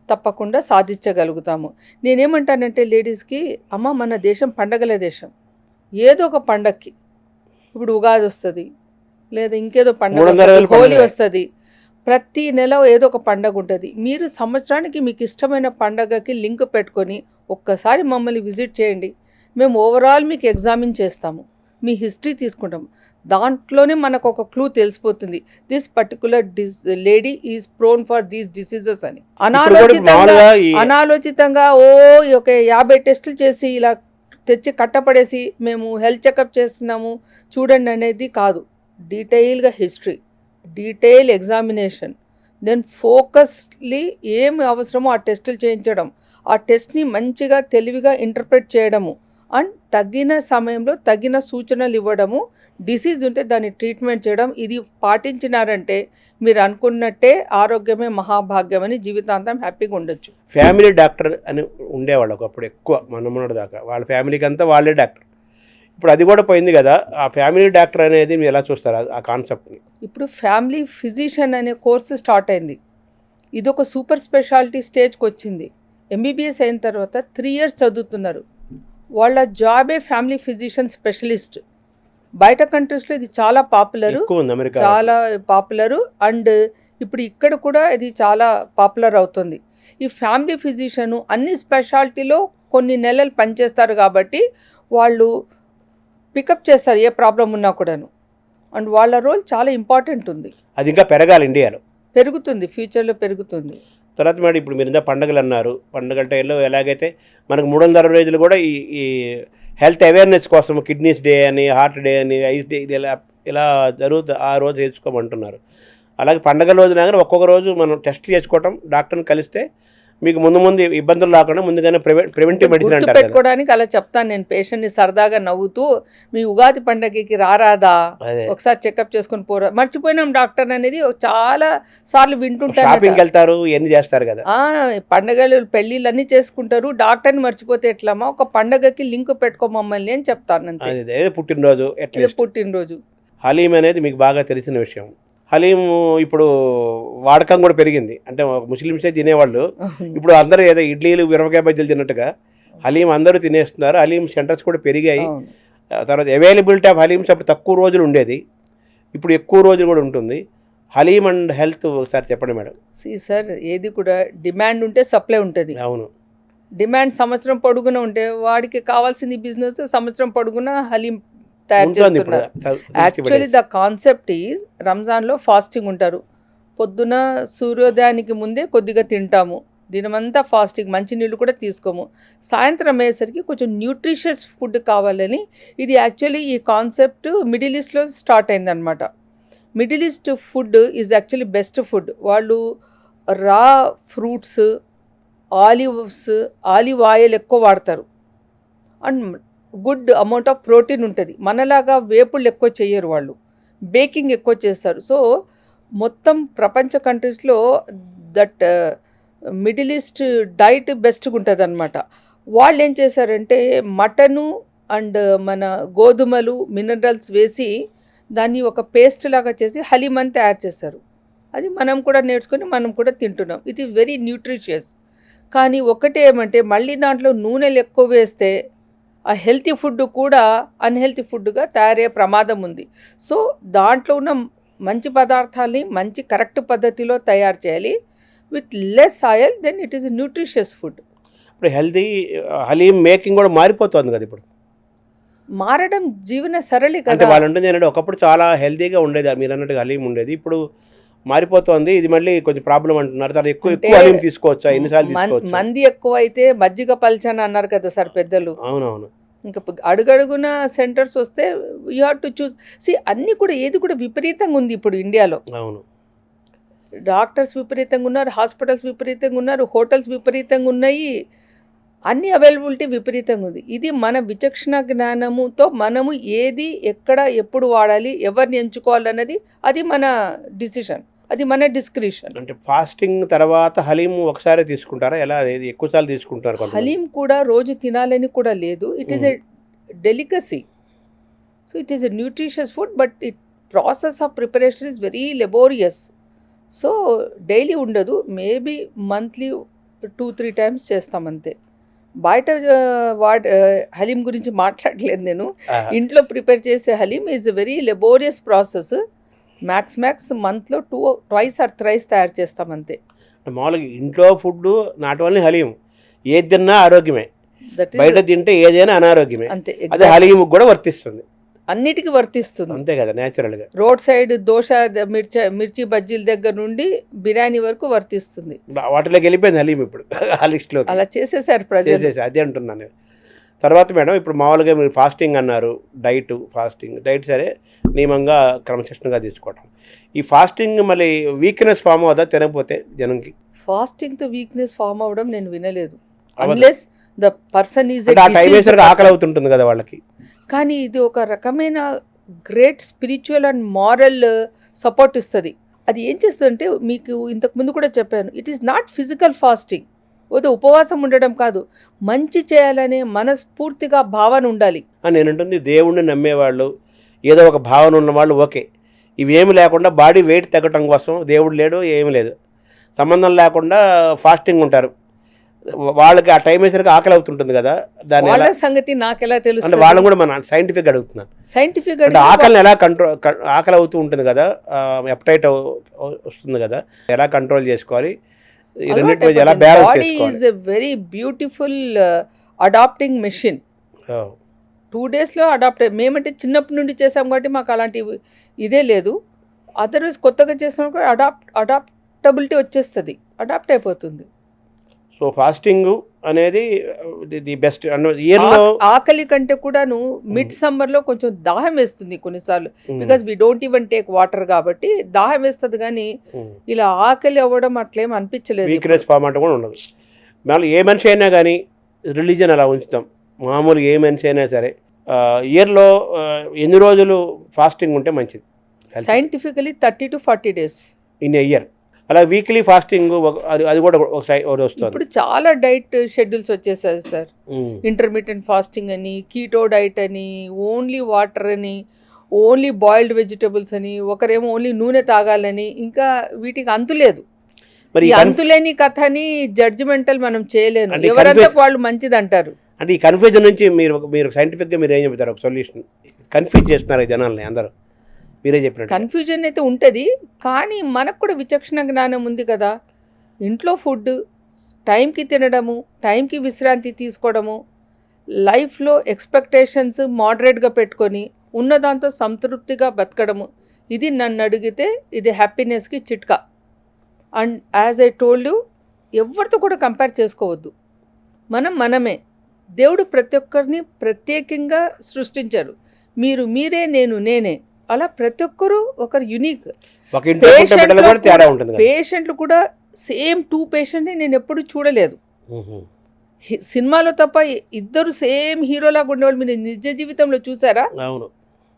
తప్పకుండా సాధించగలుగుతాము. నేనేమంటానంటే లేడీస్కి, అమ్మ మన దేశం పండగల దేశం. ఏదో ఒక పండగకి, ఇప్పుడు ఉగాది వస్తుంది, లేదా ఇంకేదో పండగ వస్తుంది, హోలీ వస్తుంది, ప్రతి నెల ఏదో ఒక పండగ ఉంటుంది. మీరు సంవత్సరానికి మీకు ఇష్టమైన పండగకి లింక్ పెట్టుకొని ఒక్కసారి మమ్మల్ని విజిట్ చేయండి. మేము ఓవరాల్ మీకు ఎగ్జామిన్ చేస్తాము, మీ హిస్టరీ తీసుకుంటాము. దాంట్లోనే మనకు ఒక క్లూ తెలిసిపోతుంది, this particular lady is prone for these diseases అని. అనాలోచితంగా ఒక 50 టెస్టులు చేసి ఇలా తెచ్చి కట్టపడేసి మేము హెల్త్ చెకప్ చేస్తున్నాము చూడండి అనేది కాదు. డీటెయిల్గా హిస్టరీ, డీటెయిల్ ఎగ్జామినేషన్, దెన్ ఫోకస్లీ ఏమి అవసరమో ఆ టెస్టులు చేయించడం, ఆ టెస్ట్ని మంచిగా తెలివిగా ఇంటర్ప్రెట్ చేయడము, అండ్ తగిన సమయంలో తగిన సూచనలు ఇవ్వడము, డిసీజ్ ఉంటే దాన్ని ట్రీట్మెంట్ చేయడం. ఇది పాటించినారంటే మీరు అనుకున్నట్టే ఆరోగ్యమే మహాభాగ్యం అని జీవితాంతం హ్యాపీగా ఉండొచ్చు. ఫ్యామిలీ డాక్టర్ అని ఉండేవాళ్ళు ఒకప్పుడు, ఎక్కువ మొన్నటి దాకా వాళ్ళ ఫ్యామిలీకి అంతా వాళ్ళే డాక్టర్. ఇప్పుడు అది కూడా పోయింది కదా. ఆ ఫ్యామిలీ డాక్టర్ అనేది మీరు ఎలా చూస్తారు ఆ కాన్సెప్ట్ని? ఇప్పుడు ఫ్యామిలీ ఫిజిషియన్ అనే కోర్సు స్టార్ట్ అయింది. ఇది ఒక సూపర్ స్పెషాలిటీ స్టేజ్కి వచ్చింది. ఎంబీబీఎస్ అయిన తర్వాత 3 years చదువుతున్నారు. వాళ్ళ జాబే ఫ్యామిలీ ఫిజిషియన్ స్పెషలిస్ట్. బయట కంట్రీస్లో ఇది చాలా పాపులరు, చాలా పాపులరు, అండ్ ఇప్పుడు ఇక్కడ కూడా ఇది చాలా పాపులర్ అవుతుంది. ఈ ఫ్యామిలీ ఫిజిషియన్ అన్ని స్పెషాలిటీలో కొన్ని నెలలు పనిచేస్తారు కాబట్టి వాళ్ళు పికప్ చేస్తారు ఏ ప్రాబ్లం ఉన్నా కూడాను, అండ్ వాళ్ళ రోల్ చాలా ఇంపార్టెంట్ ఉంది. అది ఇంకా పెరగాలి, ఇండియాలో పెరుగుతుంది, ఫ్యూచర్లో పెరుగుతుంది. తర్వాత మేడం ఇప్పుడు మీరు ఇంత పండుగలు అన్నారు, పండుగల టైంలో ఎలాగైతే మనకు 360 రోజులు కూడా ఈ హెల్త్ అవేర్నెస్ కోసం కిడ్నీస్ డే అని, హార్ట్ డే అని, ఐస్ డే ఇలా జరుగుతుంది, ఆ రోజు చేసుకోమంటున్నారు. అలాగే పండుగల రోజున కానీ ఒక్కొక్క రోజు మనం టెస్ట్ చేసుకోవటం, డాక్టర్ని కలిస్తే మీకు ముందు ఇబ్బందులు రాకుండా ముందుగానే ప్రివెంటివ్ మెడిసిన్ అంటారు పెట్టుకోవడానికి అలా చెప్తాను నేను పేషెంట్ని సరదాగా నవ్వుతూ, మీ ఉగాది పండగకి రారాదా ఒకసారి చెకప్ చేసుకుని పోరా, మర్చిపోయినాం డాక్టర్ అనేది చాలా సార్లు వింటుంటారు. షాపింగ్కి వెళ్తారు, ఎన్ని చేస్తారు కదా, పండగలు పెళ్ళిళ్ళు అన్ని చేసుకుంటారు, డాక్టర్ని మర్చిపోతే ఎట్లమ్మా, ఒక పండగకి లింక్ పెట్టుకో మమ్మల్ని అని చెప్తాను అంతే. పుట్టినరోజు హలీం అనేది మీకు బాగా తెలిసిన విషయం. హలీం ఇప్పుడు వాడకం కూడా పెరిగింది, అంటే ముస్లిమ్సే తినేవాళ్ళు, ఇప్పుడు అందరూ ఏదో ఇడ్లీలు మిరపకాయ బజ్జీలు తిన్నట్టుగా హలీం అందరూ తినేస్తున్నారు. హలీం సెంటర్స్ కూడా పెరిగాయి. తర్వాత అవైలబిలిటీ ఆఫ్ హలీమ్స్ అప్పుడు తక్కువ రోజులు ఉండేది, ఇప్పుడు ఎక్కువ రోజులు కూడా ఉంటుంది. హలీం అండ్ హెల్త్ ఒకసారి చెప్పండి మేడం. సార్ ఏది కూడా డిమాండ్ ఉంటే సప్లై ఉంటుంది. అవును, డిమాండ్ సంవత్సరం పొడుగున ఉంటే వాడికి కావాల్సింది బిజినెస్ సంవత్సరం పొడుగున హలీం తయారు ఉంటుంది ఇప్పుడు చేస్తున్నారు. యాక్చువల్లీ ద కాన్సెప్ట్ ఈజ్ రంజాన్లో ఫాస్టింగ్ ఉంటారు. పొద్దున సూర్యోదయానికి ముందే కొద్దిగా తింటాము, దినమంతా ఫాస్టింగ్, మంచినీళ్ళు కూడా తీసుకోము. సాయంత్రం అయ్యేసరికి కొంచెం న్యూట్రిషియస్ ఫుడ్ కావాలని ఇది యాక్చువల్లీ ఈ కాన్సెప్ట్ మిడిల్ ఈస్ట్లో స్టార్ట్ అయిందనమాట. Middle east food is actually best food. వాళ్ళు రా ఫ్రూట్స్, ఆలివ్ ఆయిల్ ఎక్కువ వాడతారు and good amount of protein ఉంటుంది. మనలాగా వేపుళ్ళు ఎక్కువ చేయరు వాళ్ళు, బేకింగ్ ఎక్కువ చేస్తారు. సో మొత్తం ప్రపంచ కంట్రీస్లో దట్ మిడిల్ ఈస్ట్ డైట్ బెస్ట్గా ఉంటుంది అనమాట. వాళ్ళు ఏం చేశారంటే మటను అండ్ మన గోధుమలు మినరల్స్ వేసి దాన్ని ఒక పేస్ట్ లాగా చేసి హలీం అని తయారు చేశారు. అది మనం కూడా నేర్చుకొని మనం కూడా తింటున్నాం. It is very nutritious. కానీ ఒకటి ఏమంటే మళ్ళీ దాంట్లో నూనెలు ఎక్కువ వేస్తే ఆ హెల్తీ ఫుడ్ కూడా అన్హెల్తీ ఫుడ్గా తయారయ్యే ప్రమాదం ఉంది. సో దాంట్లో ఉన్న మంచి పదార్థాలని మంచి కరెక్ట్ పద్ధతిలో తయారు చేయాలి with less oil, then it is nutritious food. ఇప్పుడు హెల్తీ హలీం మేకింగ్ కూడా మారిపోతుంది కదా ఇప్పుడు. మారడం జీవన సరళి అంటే కదా. వాళ్ళు ఉంటుంది ఏంటంటే ఒకప్పుడు చాలా హెల్తీగా ఉండేది, మీరు అన్నట్టుగా హలీం ఉండేది, ఇప్పుడు మారిపోతుంది. ఇది మళ్ళీ కొంచెం ప్రాబ్లం అంటున్నారు. తర్వాత ఎక్కువ హలీం తీసుకోవచ్చా, ఎన్నిసార్లు తీసుకోవచ్చు? మంది ఎక్కువ అయితే మజ్జిగ పల్చని అన్నారు కదా సార్ పెద్దలు. అవునవును. ఇంకా అడుగడుగున సెంటర్స్ వస్తే యూ హ్యావ్ టు చూస్. అన్నీ కూడా ఏది కూడా విపరీతంగా ఉంది ఇప్పుడు ఇండియాలో. అవును, డాక్టర్స్ విపరీతంగా ఉన్నారు, హాస్పిటల్స్ విపరీతంగా ఉన్నారు, హోటల్స్ విపరీతంగా ఉన్నాయి, అన్ని అవైలబిలిటీ విపరీతంగా ఉంది. ఇది మన విచక్షణ జ్ఞానముతో మనము ఏది ఎక్కడ ఎప్పుడు వాడాలి, ఎవరిని ఎంచుకోవాలన్నది అది మన డిసిషన్, అది మన డిస్క్రిషన్. అంటే ఫాస్టింగ్ తర్వాత హలీం ఒకసారి తీసుకుంటారా, ఎలా అది ఎక్కువసార్లు తీసుకుంటారు కొంతమంది? హలీం కూడా రోజు తినాలని కూడా లేదు. It is a delicacy. So it is a nutritious food, but it process of preparation is very లెబోరియస్. So daily ఉండదు, మేబీ మంత్లీ 2-3 టైమ్స్ చేస్తాం అంతే. బయట హలీం గురించి మాట్లాడలేదు నేను. ఇంట్లో ప్రిపేర్ చేసే haleem is very లెబోరియస్ process. Max మంత్లో 2 or 3 తయారు చేస్తాం అంతే. మామూలుగా ఇంట్లో ఫుడ్ నాట్ ఓన్లీ హలీం, ఏది తిన్నా ఆరోగ్యమే, దట్ బయట తింటే ఏదైనా అనారోగ్యమే. అంతే, అదే హలీం కూడా వర్తిస్తుంది, అన్నిటికీ వర్తిస్తుంది. అంతే కదా, న్యాచురల్గా. రోడ్ సైడ్ దోశ, మిర్చి బజ్జీల దగ్గర నుండి బిర్యానీ వరకు వర్తిస్తుంది. వాటిలోకి వెళ్ళిపోయింది హలీం ఇప్పుడు ఆ లిస్టులో. అలా చేసేసారు ప్రజలు. అదే అంటున్నాను. తర్వాత మేడం ఇప్పుడు మామూలుగా మీరు ఫాస్టింగ్ అన్నారు, డైట్ సరే నియమంగా క్రమశిక్షణగా తీసుకోవటం. ఈ ఫాస్టింగ్ మళ్ళీ వీక్నెస్ ఫామ్ అవుదా తినకపోతే జనంకి? ఫాస్టింగ్తో వీక్నెస్ ఫామ్ అవ్వడం నేను వినలేదు. అన్లెస్ ద పర్సన్ ఈజ్ ఆకలి అవుతుంటుంది కదా వాళ్ళకి. కానీ ఇది ఒక రకమైన great spiritual and moral support ఇస్తుంది. అది ఏం చేస్తుందంటే మీకు ఇంతకుముందు కూడా చెప్పాను, it is not physical fasting. ఓదో ఉపవాసం ఉండడం కాదు, మంచి చేయాలనే మనస్ఫూర్తిగా భావన ఉండాలి. నేను అంటుంది దేవుణ్ణి నమ్మేవాళ్ళు, ఏదో ఒక భావన ఉన్నవాళ్ళు ఓకే. ఇవేమి లేకుండా బాడీ వెయిట్ తగ్గటం కోసం దేవుడు లేడు, ఏమి లేదు, సంబంధం లేకుండా ఫాస్టింగ్ ఉంటారు. వాళ్ళకి ఆ టైం వేసరికి ఆకలి అవుతుంటుంది కదా, దాని వాళ్ళ సంగతి నాకెలా తెలుసు అంటే వాళ్ళని కూడా మన సైంటిఫిక్ అడుగుతున్నాను. సైంటిఫిక్ ఆకలిని ఎలా ఆకలి అవుతూ ఉంటుంది కదా, ఎప్టైట్ వస్తుంది కదా, ఎలా కంట్రోల్ చేసుకోవాలి, ఎలా బ్యాలెన్స్ చేసుకోవాలి? Body is a very beautiful adapting machine. 2 daysలో అడాప్ట్. మేమంటే చిన్నప్పటి నుండి చేసాం కాబట్టి మాకు అలాంటి ఇదే లేదు. అదర్వైజ్ కొత్తగా చేస్తాం కూడా అడాప్టబిలిటీ వచ్చేస్తుంది, అడాప్ట్ అయిపోతుంది. సో ఫాస్టింగ్ అనేది ది బెస్ట్. ఇయర్లో ఆకలి కంటే కూడాను మిడ్ సమ్మర్లో కొంచెం దాహం వేస్తుంది కొన్నిసార్లు, because we don't even take water కాబట్టి దాహం వేస్తుంది. కానీ ఇలా ఆకలి అవ్వడం అట్లేం అనిపించలేదు. వీక్నెస్ ఫామ్ అంటే కూడా ఉండదు. మళ్ళీ ఏ మనిషి అయినా కానీ రిలీజన్ అలా ఉంచుతాం, మామూలుగా ఏ మనిషి అయినా సరే ఇయర్లో ఎన్ని రోజులు ఫాస్టింగ్ ఉంటే మంచిది? Scientifically 30 to 40 days in year. అలా వీక్లీ ఫాస్టింగ్ అది కూడా ఒకసారి వస్తుంది. ఇప్పుడు చాలా డైట్ షెడ్యూల్స్ వచ్చేసాయి సార్. ఇంటర్మీడియట్ ఫాస్టింగ్ అని, కీటో డైట్ అని, ఓన్లీ వాటర్ అని, ఓన్లీ బాయిల్డ్ వెజిటబుల్స్ అని, ఒకరేమో ఓన్లీ నూనె తాగాలని, ఇంకా వీటికి అంతులేదు. మరి అంతులేని కథని జడ్జిమెంటల్ మనం చేయలేము, ఎవరంతా వాళ్ళు మంచిది అంటారు. అంటే ఈ కన్ఫ్యూజన్ నుంచి మీరు సైంటిఫిక్గా మీరు ఏం చెప్తారు? ఒక సొల్యూషన్. కన్ఫ్యూజ్ చేస్తున్నారు జనాల్ని అందరూ. మీరే చెప్పినట్టు. కన్ఫ్యూజన్ అయితే ఉంటుంది, కానీ మనకు కూడా విచక్షణ జ్ఞానం ఉంది కదా. ఇంట్లో ఫుడ్ టైంకి తినడము, టైంకి విశ్రాంతి తీసుకోవడము, లైఫ్లో ఎక్స్పెక్టేషన్స్ మోడరేట్గా పెట్టుకొని ఉన్నదాంతో సంతృప్తిగా బతకడము, ఇది నన్ను అడిగితే ఇది హ్యాపీనెస్కి చిట్కా. And as I told you, ఎవరితో కూడా కంపేర్ చేసుకోవద్దు. మనమే. దేవుడు ప్రతి ఒక్కరిని ప్రత్యేకంగా సృష్టించారు. మీరే, నేనే, అలా ప్రతి ఒక్కరు ఒకరు యునిక్. పేషెంట్లు కూడా సేమ్ 2 పేషెంట్ని నేను ఎప్పుడు చూడలేదు. సినిమాలో తప్ప ఇద్దరు సేమ్ హీరోలాగా ఉండేవాళ్ళు మీరు నిజ జీవితంలో చూసారా?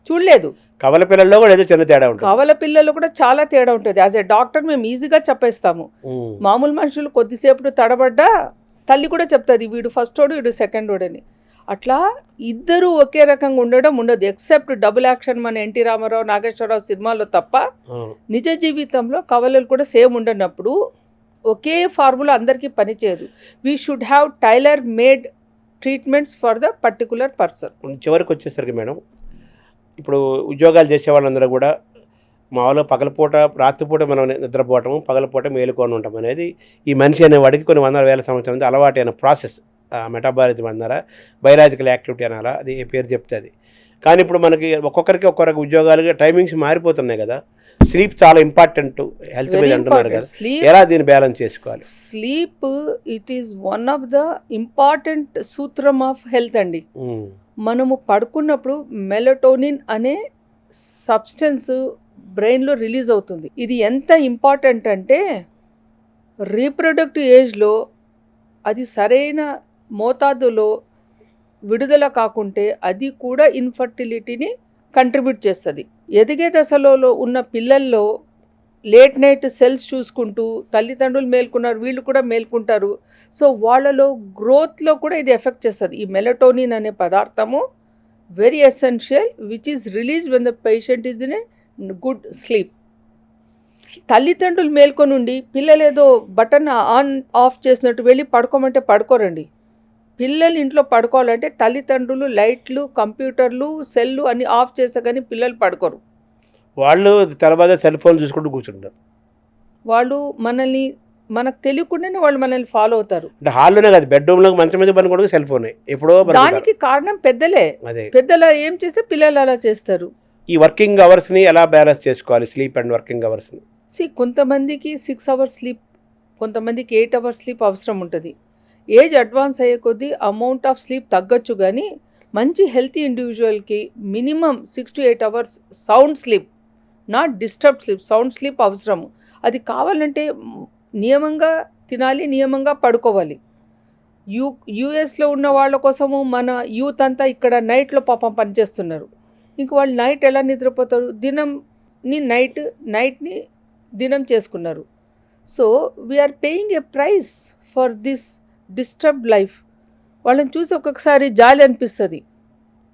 చూడలేదు. కవల పిల్లల్లో కూడా ఏదో చిన్న తేడా ఉంటుంది. కవల పిల్లలు కూడా చాలా తేడా ఉంటుంది. యాజ్ ఎ డాక్టర్ మేము ఈజీగా చెప్పేస్తాము. మామూలు మనుషులు కొద్దిసేపు తడబడ్డా తల్లి కూడా చెప్తుంది వీడు ఫస్ట్ ఓడు వీడు సెకండ్ ఓడు అని. అట్లా ఇద్దరు ఒకే రకంగా ఉండదు. ఎక్సెప్ట్ డబుల్ యాక్షన్ మన ఎన్టీ రామారావు, నాగేశ్వరరావు సినిమాలో తప్ప నిజ జీవితంలో కవలలు కూడా సేమ్ ఉండనప్పుడు ఒకే ఫార్ములా అందరికీ పనిచేయదు. We should have tailor made treatments for the particular person. చివరికి వచ్చేసరికి మేడం, ఇప్పుడు ఉద్యోగాలు చేసే వాళ్ళందరూ కూడా మామూలుగా పగలపూట రాత్రిపూట మనం నిద్రపోవటము, పగలపూట మేలుకొని ఉంటాం అనేది ఈ మనిషి అనేవాడికి కొన్ని వందల వేల సంవత్సరాల నుంచి అలవాటైన ప్రాసెస్. మెటాబాలిజం అన్నారా, బయలాజికల్ యాక్టివిటీ అనారా, అది ఏ పేరు చెప్తే అది. కానీ ఇప్పుడు మనకి ఒక్కొక్కరికి ఉద్యోగాలుగా టైమింగ్స్ మారిపోతున్నాయి కదా. స్లీప్ చాలా ఇంపార్టెంట్ హెల్త్ మీద అంటున్నారు కదా, ఎలా దీన్ని బ్యాలెన్స్ చేసుకోవాలి? Sleep it is one of the important సూత్రం ఆఫ్ హెల్త్ అండి. మనము పడుకున్నప్పుడు మెలటోనిన్ అనే సబ్స్టెన్స్ బ్రెయిన్లో రిలీజ్ అవుతుంది. ఇది ఎంత ఇంపార్టెంట్ అంటే రీప్రొడక్టివ్ ఏజ్లో అది సరైన మోతాదులో విడుదల కాకుంటే అది కూడా ఇన్ఫర్టిలిటీని కంట్రిబ్యూట్ చేస్తుంది. ఎదిగే దశలో ఉన్న పిల్లల్లో లేట్ నైట్ సెల్స్ చూసుకుంటూ తల్లిదండ్రులు మేల్కున్నారు, వీళ్ళు కూడా మేల్కుంటారు. సో వాళ్ళలో గ్రోత్లో కూడా ఇది ఎఫెక్ట్ చేస్తుంది. ఈ మెలటోనిన్ అనే పదార్థము very essential which is release when the patient is in a good sleep. తల్లిదండ్రులు మేల్కొని ఉండి పిల్లలు ఏదో బటన్ ఆన్ ఆఫ్ చేసినట్టు వెళ్ళి పడుకోమంటే పడుకోరండి. పిల్లలు ఇంట్లో పడుకోవాలంటే తల్లిదండ్రులు లైట్లు, కంప్యూటర్లు, సెల్లు అన్ని ఆఫ్ చేస్తే కానీ పిల్లలు పడుకోరు. వాళ్ళు తెల్లబాద సెల్ ఫోన్ చూసుకుంటూ కూర్చుంటారు. వాళ్ళు మనకు తెలియకుండానే వాళ్ళు మనల్ని ఫాలో అవుతారు. అంటే హాల్లోనే కాదు, బెడ్రూమ్లో మంచం మీద పనుకోవడానికి సెల్ ఫోనే ఎప్పుడో. దానికి కారణం పెద్దలే. పెద్దలు ఏం చేస్తే పిల్లలు అలా చేస్తారు. ఈ వర్కింగ్ అవర్స్ని ఎలా బ్యాలెన్స్ చేసుకోవాలి, స్లీప్ అండ్ వర్కింగ్ అవర్స్ని? కొంతమందికి 6 అవర్స్ స్లీప్, కొంతమందికి 8 అవర్స్ స్లీప్ అవసరం ఉంటుంది. ఏజ్ అడ్వాన్స్ అయ్యే కొద్దీ అమౌంట్ ఆఫ్ స్లీప్ తగ్గొచ్చు, కానీ మంచి హెల్తీ ఇండివిజువల్కి minimum 6 to 8 hours sound sleep, not disturb sleep, sound sleep అవసరము. అది కావాలంటే నియమంగా తినాలి, నియమంగా పడుకోవాలి. యూఎస్లో ఉన్న వాళ్ళ కోసము మన యూత్ అంతా ఇక్కడ నైట్లో పాపం పనిచేస్తున్నారు. ఇంక వాళ్ళు నైట్ ఎలా నిద్రపోతారు? నైట్ని దినం చేసుకున్నారు. So we're paying a price for this disturbed life. వాళ్ళని చూసి ఒక్కొక్కసారి జాలి అనిపిస్తుంది.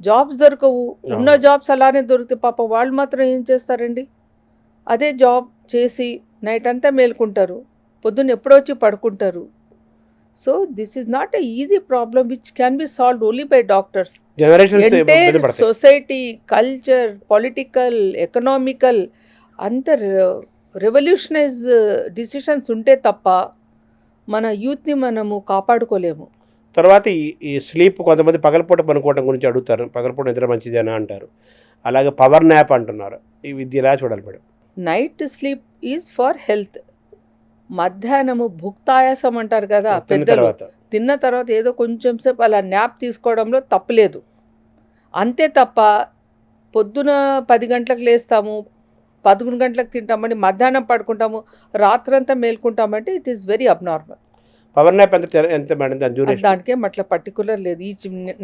జాబ్స్ దొరకవు, ఉన్న జాబ్స్ అలానే దొరికితే పాపం వాళ్ళు మాత్రం ఏం చేస్తారండి? అదే జాబ్ చేసి నైట్ అంతా మేల్కుంటారు, పొద్దున్న ఎప్పుడో వచ్చి పడుకుంటారు. So this is not a easy problem which can be solved only by doctors. Entire society, culture, political, economical అంత రెవల్యూషనైజ్ డిసిషన్స్ ఉంటే తప్ప మన యూత్ని మనము కాపాడుకోలేము. తర్వాత ఈ స్లీప్ కొంతమంది పగలపూట పనుకోవడం గురించి అడుగుతారు, పగలపూట నిద్ర మంచిదేనా అంటారు. అలాగే పవర్ న్యాప్ అంటున్నారు. ఇది ఎలా చూడాలి madam? Night sleep is for health. మధ్యాహ్నము భుక్తాయాసం అంటారు కదా పెద్దలు, తిన్న తర్వాత ఏదో కొంచెం సేపు అలా న్యాప్ తీసుకోవడంలో తప్పులేదు. అంతే తప్ప పొద్దున 10 గంటలకు లేస్తాము, 11 గంటలకు తింటామని మధ్యాహ్నం పడుకుంటాము, రాత్రంతా మేల్కుంటామంటే it is very abnormal. Power nap ఎంత మేడం? దానికేం అట్లా పర్టికులర్ లేదు.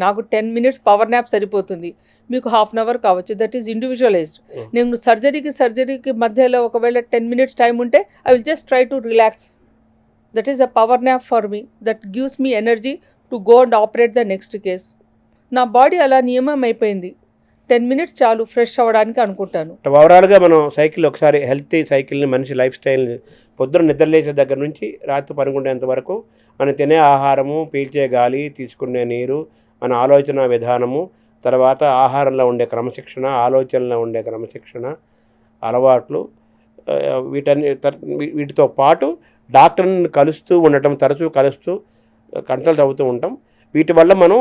నాకు 10 minutes పవర్ న్యాప్ సరిపోతుంది, మీకు 1/2 hour కావచ్చు. That is individualised. నేను సర్జరీకి మధ్యలో ఒకవేళ 10 minutes టైం ఉంటే I will just try to relax. That is a power nap for me. That gives me energy to go and operate the next case. నా body అలా నియమం అయిపోయింది. 10 minutes చాలు ఫ్రెష్ అవ్వడానికి అనుకుంటాను. ఓవరాల్గా మనం సైకిల్ ఒకసారి హెల్తీ సైకిల్ని, మనిషి లైఫ్ స్టైల్ని పొద్దున నిద్రలేసే దగ్గర నుంచి రాత్రి పనుకునేంత వరకు మనం తినే ఆహారము, పీల్చే గాలి, తీసుకునే నీరు, మన ఆలోచన విధానము, తర్వాత ఆహారంలో ఉండే క్రమశిక్షణ, ఆలోచనలో ఉండే క్రమశిక్షణ, అలవాట్లు, వీటితో పాటు డాక్టర్ని కలుస్తూ ఉండటం, తరచూ కలుస్తూ కన్సల్ట్ అవుతూ ఉంటాం. వీటి వల్ల మనం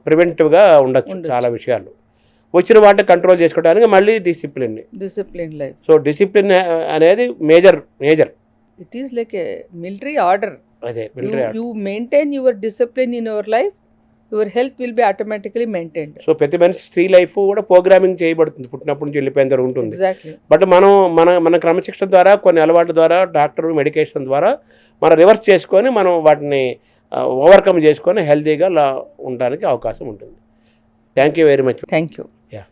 ప్రివెంటివ్గా ఉండొచ్చు చాలా విషయాలు. వచ్చిన వాటిని కంట్రోల్ చేసుకోవడానికి మళ్ళీ డిసిప్లిన్ లైఫ్. సో డిసిప్లిన్ అనేది major. It is like a military order. అదే military order. You maintain your discipline in your life, your health will be automatically maintained. So ప్రతి మనిషి స్త్రీ లైఫ్ కూడా ప్రోగ్రామింగ్ చేయబడుతుంది, పుట్టినప్పటి నుంచి వెళ్ళిపోయిన తర్వాత ఉంటుంది. ఎగ్జాక్ట్లీ. బట్ మనం మన క్రమశిక్షణ ద్వారా, కొన్ని అలవాట్ల ద్వారా, డాక్టర్ మెడికేషన్ ద్వారా మనం రివర్స్ చేసుకొని మనం వాటిని ఓవర్కమ్ చేసుకొని హెల్తీగా ఉండడానికి అవకాశం ఉంటుంది. Thank you very much. Thank you. Yeah.